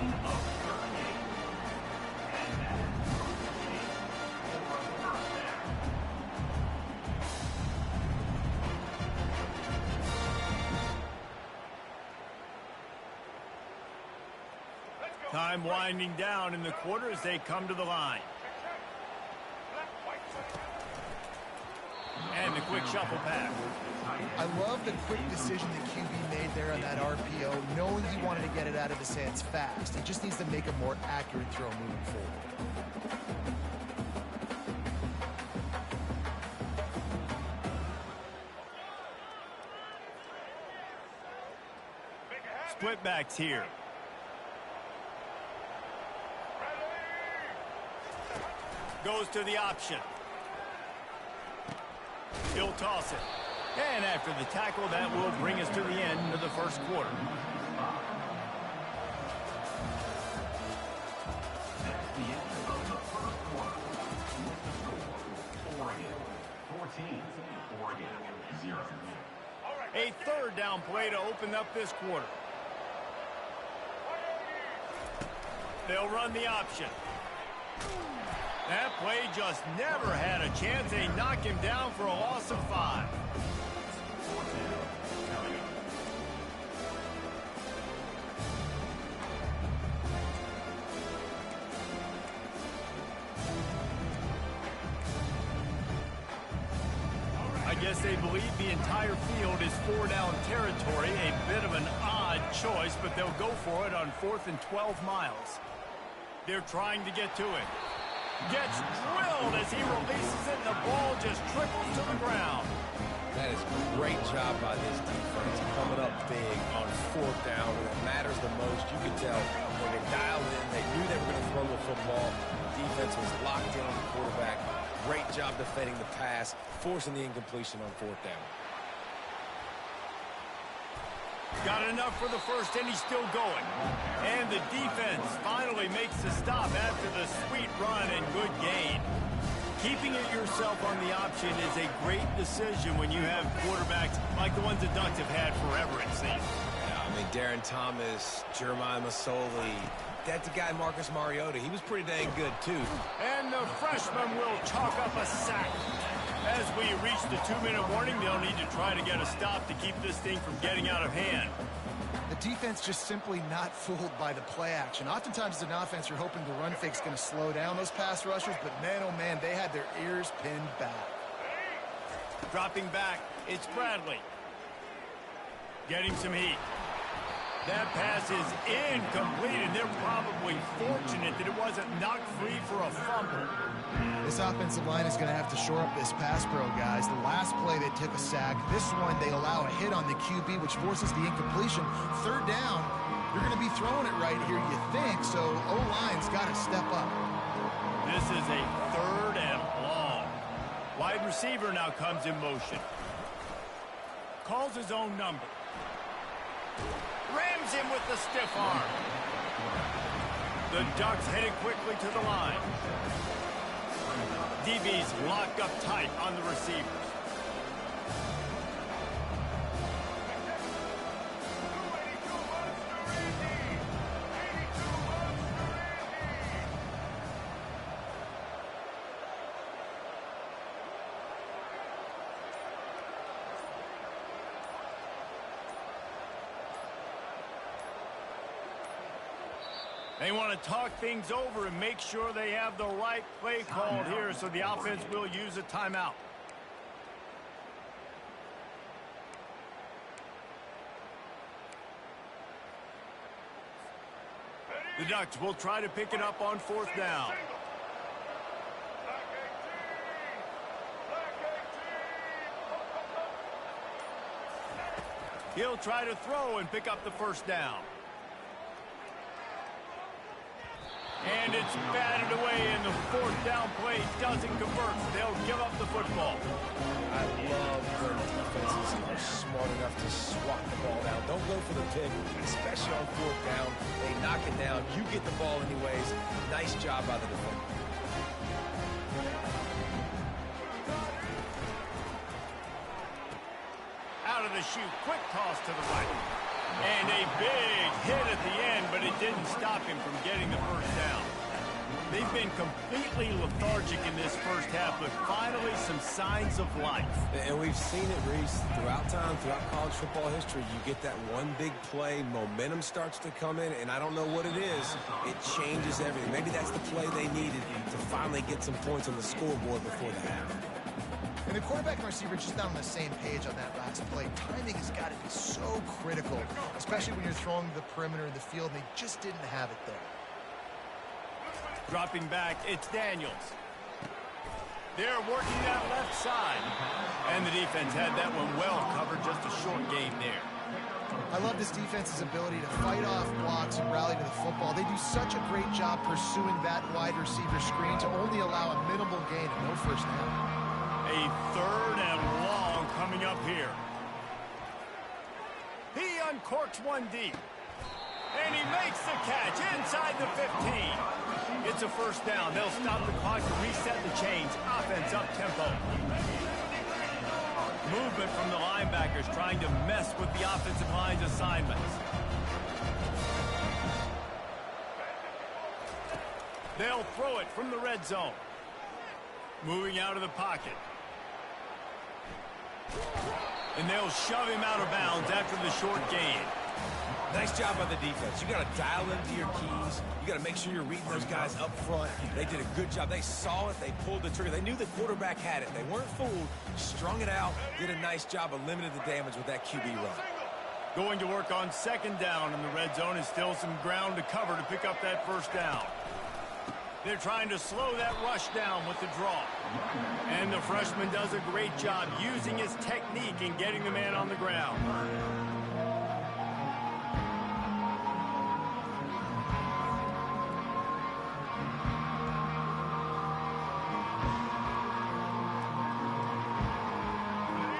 Time winding down in the quarter as they come to the line. And the quick shuffle pass. I love the quick decision that QB made there on that RPO, knowing he wanted to get it out of his hands fast. He just needs to make a more accurate throw moving forward. Split backs here. Goes to the option. He'll toss it. And after the tackle, that will bring us to the end of the first quarter. That's the end of the first quarter. Oregon 14, Oregon 0. A third down play to open up this quarter. They'll run the option. That play just never had a chance. They knock him down for a loss of 5. I guess they believe the entire field is 4-down territory. A bit of an odd choice, but they'll go for it on 4th and 12 miles. They're trying to get to it. Gets drilled as he releases it, and the ball just trickles to the ground. That is a great job by this defense, coming up big on 4th down when it matters the most. You could tell when they dialed in, they knew they were going to throw the football. Defense was locked in on the quarterback. Great job defending the pass, forcing the incompletion on 4th down. Got enough for the first, and he's still going. And the defense finally makes the stop after the sweet run and good gain. Keeping it yourself on the option is a great decision when you have quarterbacks like the ones the Ducks have had forever, it seems. Yeah, I mean, Darren Thomas, Jeremiah Masoli, that's the guy Marcus Mariota. He was pretty dang good, too. And the freshman will chalk up a sack. As we reach the 2-minute warning, they'll need to try to get a stop to keep this thing from getting out of hand. The defense just simply not fooled by the play action. Oftentimes as an offense, you're hoping the run fake's going to slow down those pass rushers, but man, oh man, they had their ears pinned back. Dropping back, it's Bradley. Getting some heat. That pass is incomplete, and they're probably fortunate that it wasn't knocked free for a fumble. This offensive line is going to have to shore up this pass pro, guys. The last play they took a sack. This one they allow a hit on the QB, which forces the incompletion. 3rd down, you're going to be throwing it right here, you think, so O-line's got to step up. This is a 3rd and long. Wide receiver now comes in motion. Calls his own number. Rams him with the stiff arm. The Ducks headed quickly to the line. DB's locked up tight on the receivers. They want to talk things over and make sure they have the right play called here, so the offense will use a timeout. The Ducks will try to pick it up on 4th down. He'll try to throw and pick up the 1st down. And it's batted away, and the 4th down play doesn't convert. They'll give up the football. I love when defenses are smart enough to swat the ball down. Don't go for the pick, especially on 4th down. They knock it down. You get the ball anyways. Nice job by the defender. Out of the chute, quick toss to the right. And a big hit at the end, but it didn't stop him from getting the first down. They've been completely lethargic in this first half, but finally some signs of life. And we've seen it, Reese, throughout time, throughout college football history. You get that one big play, momentum starts to come in, and I don't know what it is. It changes everything. Maybe that's the play they needed to finally get some points on the scoreboard before the half. And the quarterback and receiver just not on the same page on that last play. Timing has got to be so critical, especially when you're throwing to the perimeter of the field, and they just didn't have it there. Dropping back, it's Daniels. They're working that left side. And the defense had that one well covered, just a short gain there. I love this defense's ability to fight off blocks and rally to the football. They do such a great job pursuing that wide receiver screen to only allow a minimal gain and no first down. A third and long coming up here. He uncorks one deep. And he makes the catch inside the 15. It's a first down. They'll stop the clock to reset the chains. Offense up tempo. Movement from the linebackers trying to mess with the offensive line's assignments. They'll throw it from the red zone. Moving out of the pocket. And they'll shove him out of bounds after the short gain. Nice job by the defense. You got to dial into your keys. You got to make sure you're reading those guys up front. They did a good job. They saw it. They pulled the trigger. They knew the quarterback had it. They weren't fooled. Strung it out. Did a nice job of limiting the damage with that QB run. Going to work on second down in the red zone is still some ground to cover to pick up that first down. They're trying to slow that rush down with the draw. And the freshman does a great job using his technique and getting the man on the ground.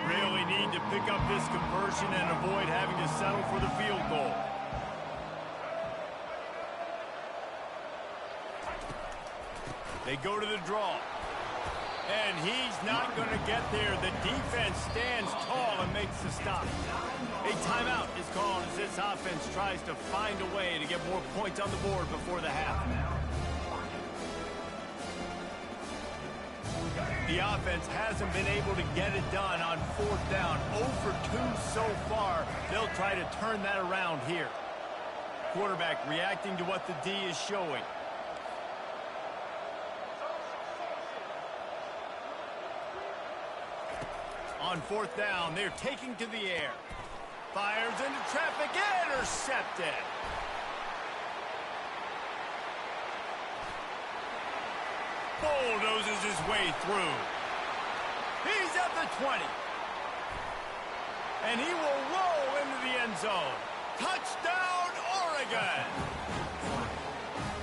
Really need to pick up this conversion and avoid having to settle for the field goal. They go to the draw. And he's not going to get there. The defense stands tall and makes the stop. A timeout is called as this offense tries to find a way to get more points on the board before the half. The offense hasn't been able to get it done on fourth down. 0 for 2 so far. They'll try to turn that around here. Quarterback reacting to what the D is showing. On fourth down, they're taking to the air. Fires into traffic, intercepted. Bulldozes his way through. He's at the 20. And he will roll into the end zone. Touchdown, Oregon!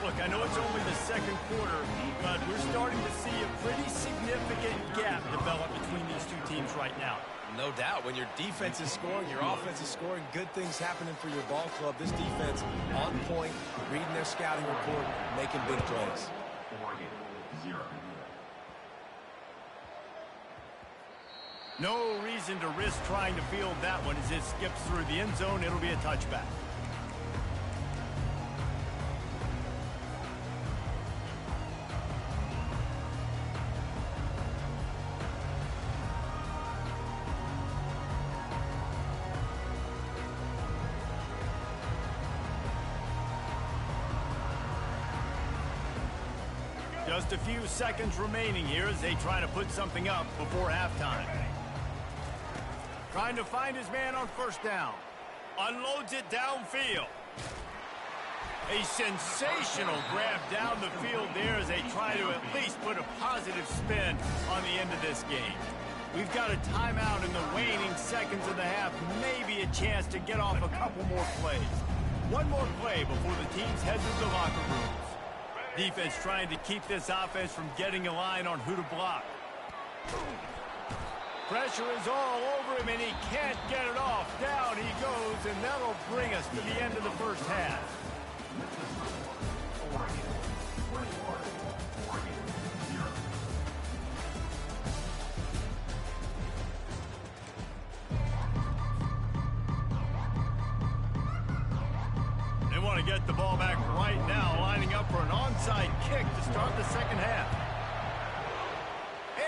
Look, I know it's only the second quarter, but we're starting to see a pretty significant gap develop between these two teams right now. No doubt. When your defense is scoring, your offense is scoring, good things happening for your ball club. This defense on point, reading their scouting report, making big plays. Oregon, 0. No reason to risk trying to field that one as it skips through the end zone. It'll be a touchback. Just a few seconds remaining here as they try to put something up before halftime. Trying to find his man on first down. Unloads it downfield. A sensational grab down the field there as they try to at least put a positive spin on the end of this game. We've got a timeout in the waning seconds of the half. Maybe a chance to get off a couple more plays. One more play before the teams head to the locker rooms. Defense trying to keep this offense from getting a line on who to block. Pressure is all over him, and he can't get it off. Down he goes, and that'll bring us to the end of the first half. the ball back right now, lining up for an onside kick to start the second half.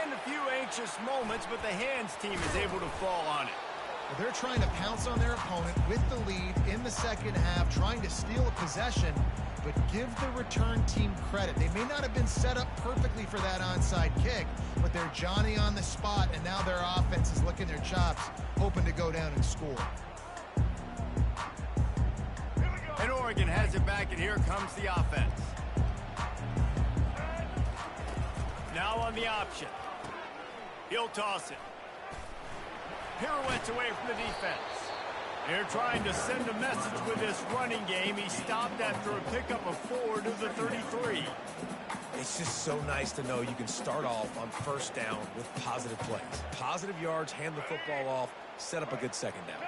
And a few anxious moments, but the hands team is able to fall on it. Well, they're trying to pounce on their opponent with the lead in the second half, trying to steal a possession, but give the return team credit. They may not have been set up perfectly for that onside kick, but they're Johnny on the spot, and now their offense is licking their chops, hoping to go down and score. And Oregon has it back, and here comes the offense. Now on the option. He'll toss it. Pirouettes away from the defense. They're trying to send a message with this running game. He stopped after a pickup of 4 to the 33. It's just so nice to know you can start off on first down with positive plays. Positive yards, hand the football off, set up a good second down.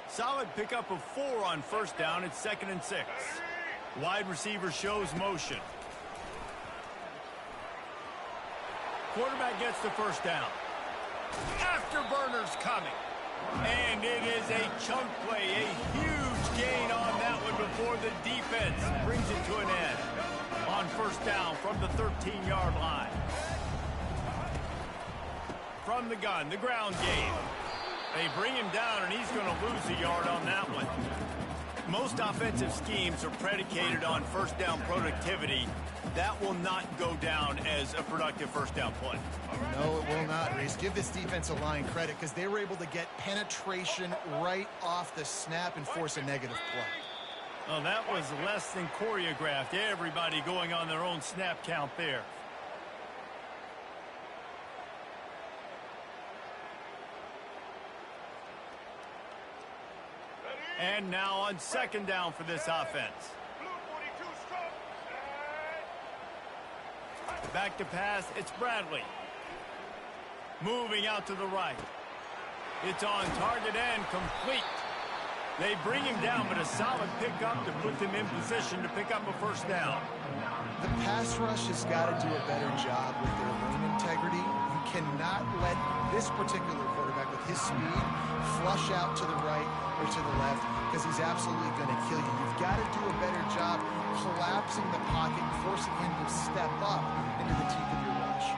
Solid pickup of 4 on first down. It's 2nd and 6. Wide receiver shows motion. Quarterback gets the first down. Afterburners coming. And it is a chunk play, a huge gain on that one before the defense brings it to an end. On first down from the 13-yard line. From the gun, the ground game. They bring him down, and he's going to lose a yard on that one. Most offensive schemes are predicated on first down productivity. That will not go down as a productive first down play. No, it will not, Reese. Give this defensive line credit because they were able to get penetration right off the snap and force a negative play. Oh, that was less than choreographed. Everybody going on their own snap count there. And now on second down for this offense. Back to pass, it's Bradley. Moving out to the right. It's on target and complete. They bring him down, but a solid pickup to put them in position to pick up a first down. The pass rush has got to do a better job with their lane integrity. You cannot let this particular quarterback with his speed flush out to the right or to the left because he's absolutely going to kill you. You've got to do a better job collapsing the pocket, forcing him to step up into the teeth of your rush.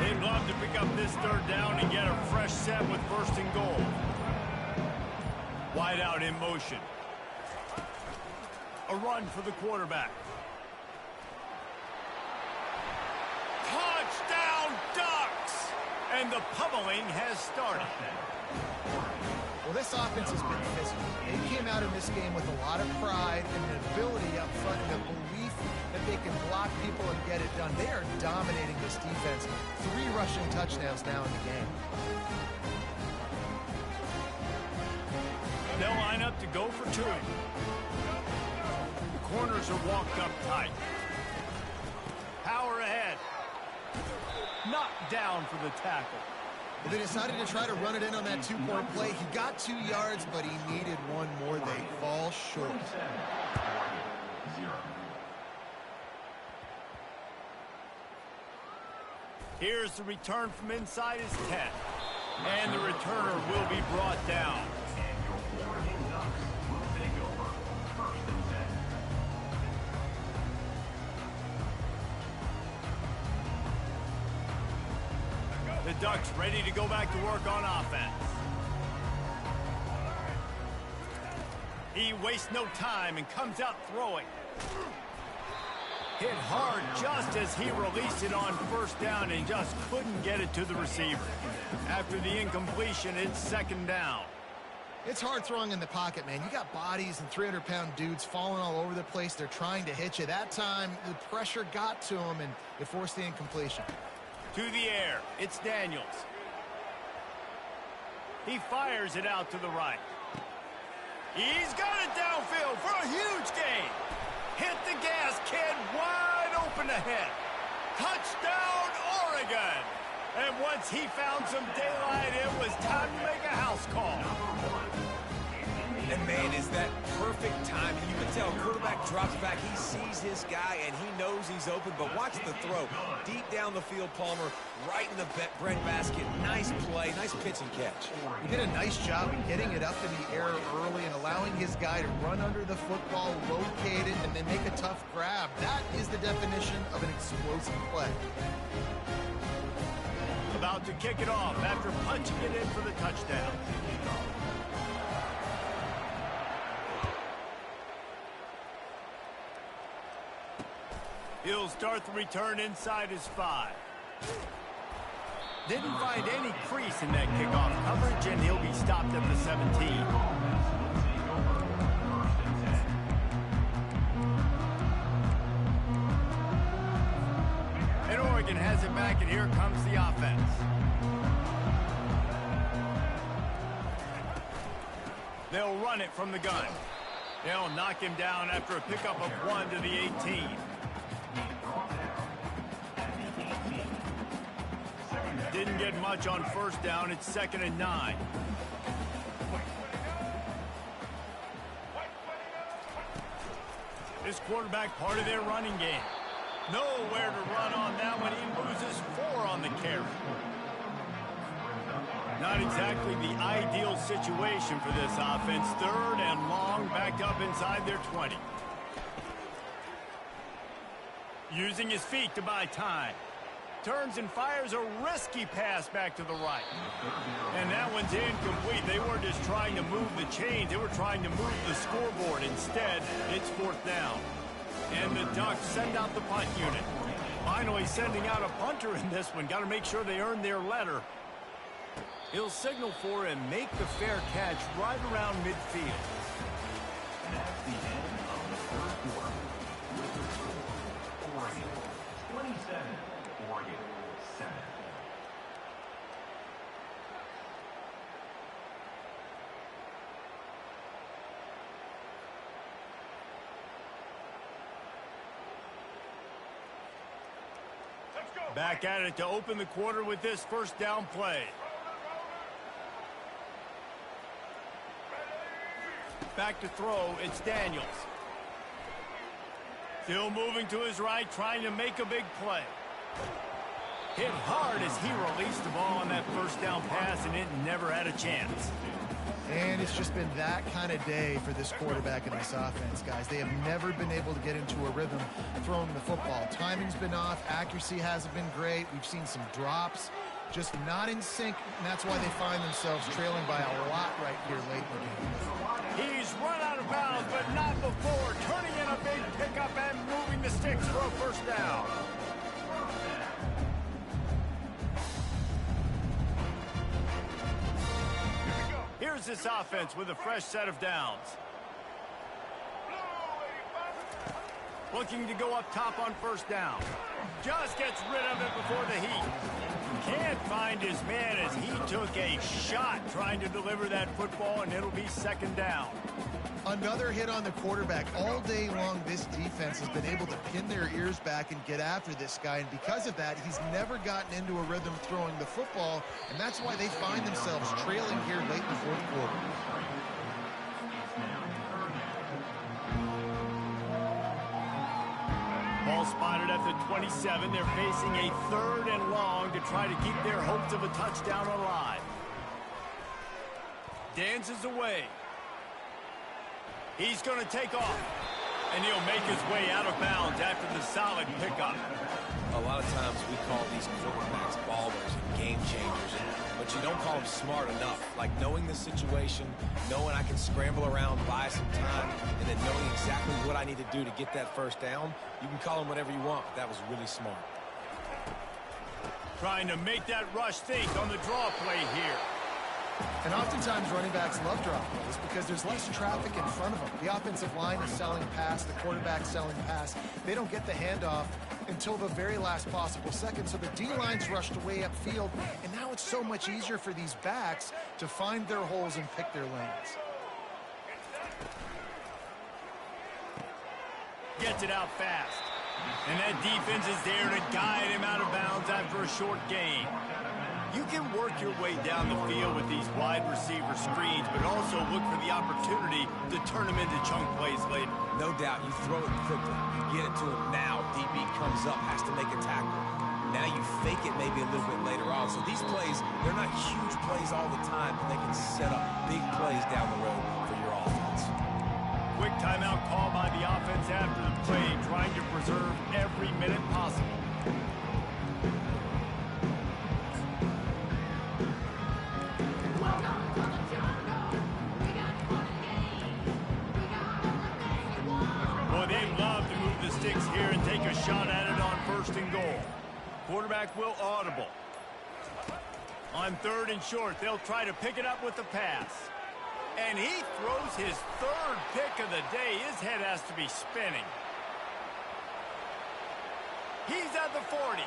They'd love to pick up this third down and get a fresh set with first and goal. Wide out in motion. A run for the quarterback. Touchdown Ducks! And the pummeling has started. Well, this offense has been physical. They came out in this game with a lot of pride and an ability up front and a belief that they can block people and get it done. They are dominating this defense. 3 rushing touchdowns now in the game. They'll line up to go for 2. The corners are walked up tight. Power ahead. Knocked down for the tackle. They decided to try to run it in on that 2-point play. He got 2 yards, but he needed 1 more. They fall short. Here's the return from inside his 10. And the returner will be brought down. The Ducks ready to go back to work on offense. He wastes no time and comes out throwing. Hit hard just as he released it on first down and just couldn't get it to the receiver. After the incompletion, it's second down. It's hard throwing in the pocket, man. You got bodies and 300-pound dudes falling all over the place. They're trying to hit you. That time, the pressure got to him, and it forced the incompletion. To the air, it's Daniels. He fires it out to the right. He's got it downfield for a huge gain. Hit the gas, kid, wide open ahead. Touchdown, Oregon. And once he found some daylight, it was time to make a house call. And man, is that perfect timing. You can tell quarterback drops back. He sees his guy, and he knows he's open. But watch the throw. Deep down the field, Palmer, right in the breadbasket. Nice play, nice pitch and catch. He did a nice job of getting it up in the air early and allowing his guy to run under the football, locate it, and then make a tough grab. That is the definition of an explosive play. About to kick it off after punching it in for the touchdown. He'll start the return inside his 5. Didn't find any crease in that kickoff coverage, and he'll be stopped at the 17. And Oregon has it back, and here comes the offense. They'll run it from the gun. They'll knock him down after a pickup of 1 to the 18. Didn't get much on first down. It's 2nd and 9. This quarterback part of their running game. Nowhere to run on that one. He loses 4 on the carry. Not exactly the ideal situation for this offense. 3rd and long, backed up inside their 20. Using his feet to buy time. Turns and fires a risky pass back to the right. And that one's incomplete. They weren't just trying to move the chains. They were trying to move the scoreboard. Instead, it's 4th down. And the Ducks send out the punt unit. Finally sending out a punter in this one. Got to make sure they earn their letter. He'll signal for and make the fair catch right around midfield. That's the end of the 3rd quarter. Oregon 27, Oregon 7. Back at it to open the quarter with this first down play. Back to throw, it's Daniels. Still moving to his right, trying to make a big play. Hit hard as he released the ball on that first down pass, and it never had a chance. And it's just been that kind of day for this quarterback and this offense, guys. They have never been able to get into a rhythm throwing the football. Timing's been off. Accuracy hasn't been great. We've seen some drops. Just not in sync, and that's why they find themselves trailing by a lot right here late in the game. He's run out of bounds, but not before. Turning in a big pickup and moving the sticks for a first down. Here's this offense with a fresh set of downs. Looking to go up top on first down. Just gets rid of it before the heat. Can't find his man as he took a shot trying to deliver that football, and it'll be 2nd down. Another hit on the quarterback. All day long, this defense has been able to pin their ears back and get after this guy, and because of that, he's never gotten into a rhythm throwing the football, and that's why they find themselves trailing here late in the 4th quarter. Ball spotted at the 27. They're facing a 3rd and long to try to keep their hopes of a touchdown alive. Dances away. He's going to take off, and he'll make his way out of bounds after the solid pickup. A lot of times we call these quarterbacks ballers and game changers, but you don't call them smart enough. Like knowing the situation, knowing I can scramble around, buy some time, and then knowing exactly what I need to do to get that first down. You can call them whatever you want, but that was really smart. Trying to make that rush think on the draw play here. And oftentimes running backs love drop plays because there's less traffic in front of them. The offensive line is selling pass, the quarterback selling pass. They don't get the handoff until the very last possible second, so the D-line's rushed away upfield, and now it's so much easier for these backs to find their holes and pick their lanes. Gets it out fast. And that defense is there to guide him out of bounds after a short gain. You can work your way down the field with these wide receiver screens, but also look for the opportunity to turn them into chunk plays later. No doubt, you throw it quickly. You get it to him now. DB comes up, has to make a tackle. Now you fake it maybe a little bit later on. So these plays, they're not huge plays all the time, but they can set up big plays down the road for your offense. Quick timeout call by the offense after the play, trying to preserve every minute possible. Boy, they love to move the sticks here and take a shot at it on 1st and goal. Quarterback will audible. On 3rd and short, they'll try to pick it up with the pass. And he throws his 3rd pick of the day. His head has to be spinning. He's at the 40.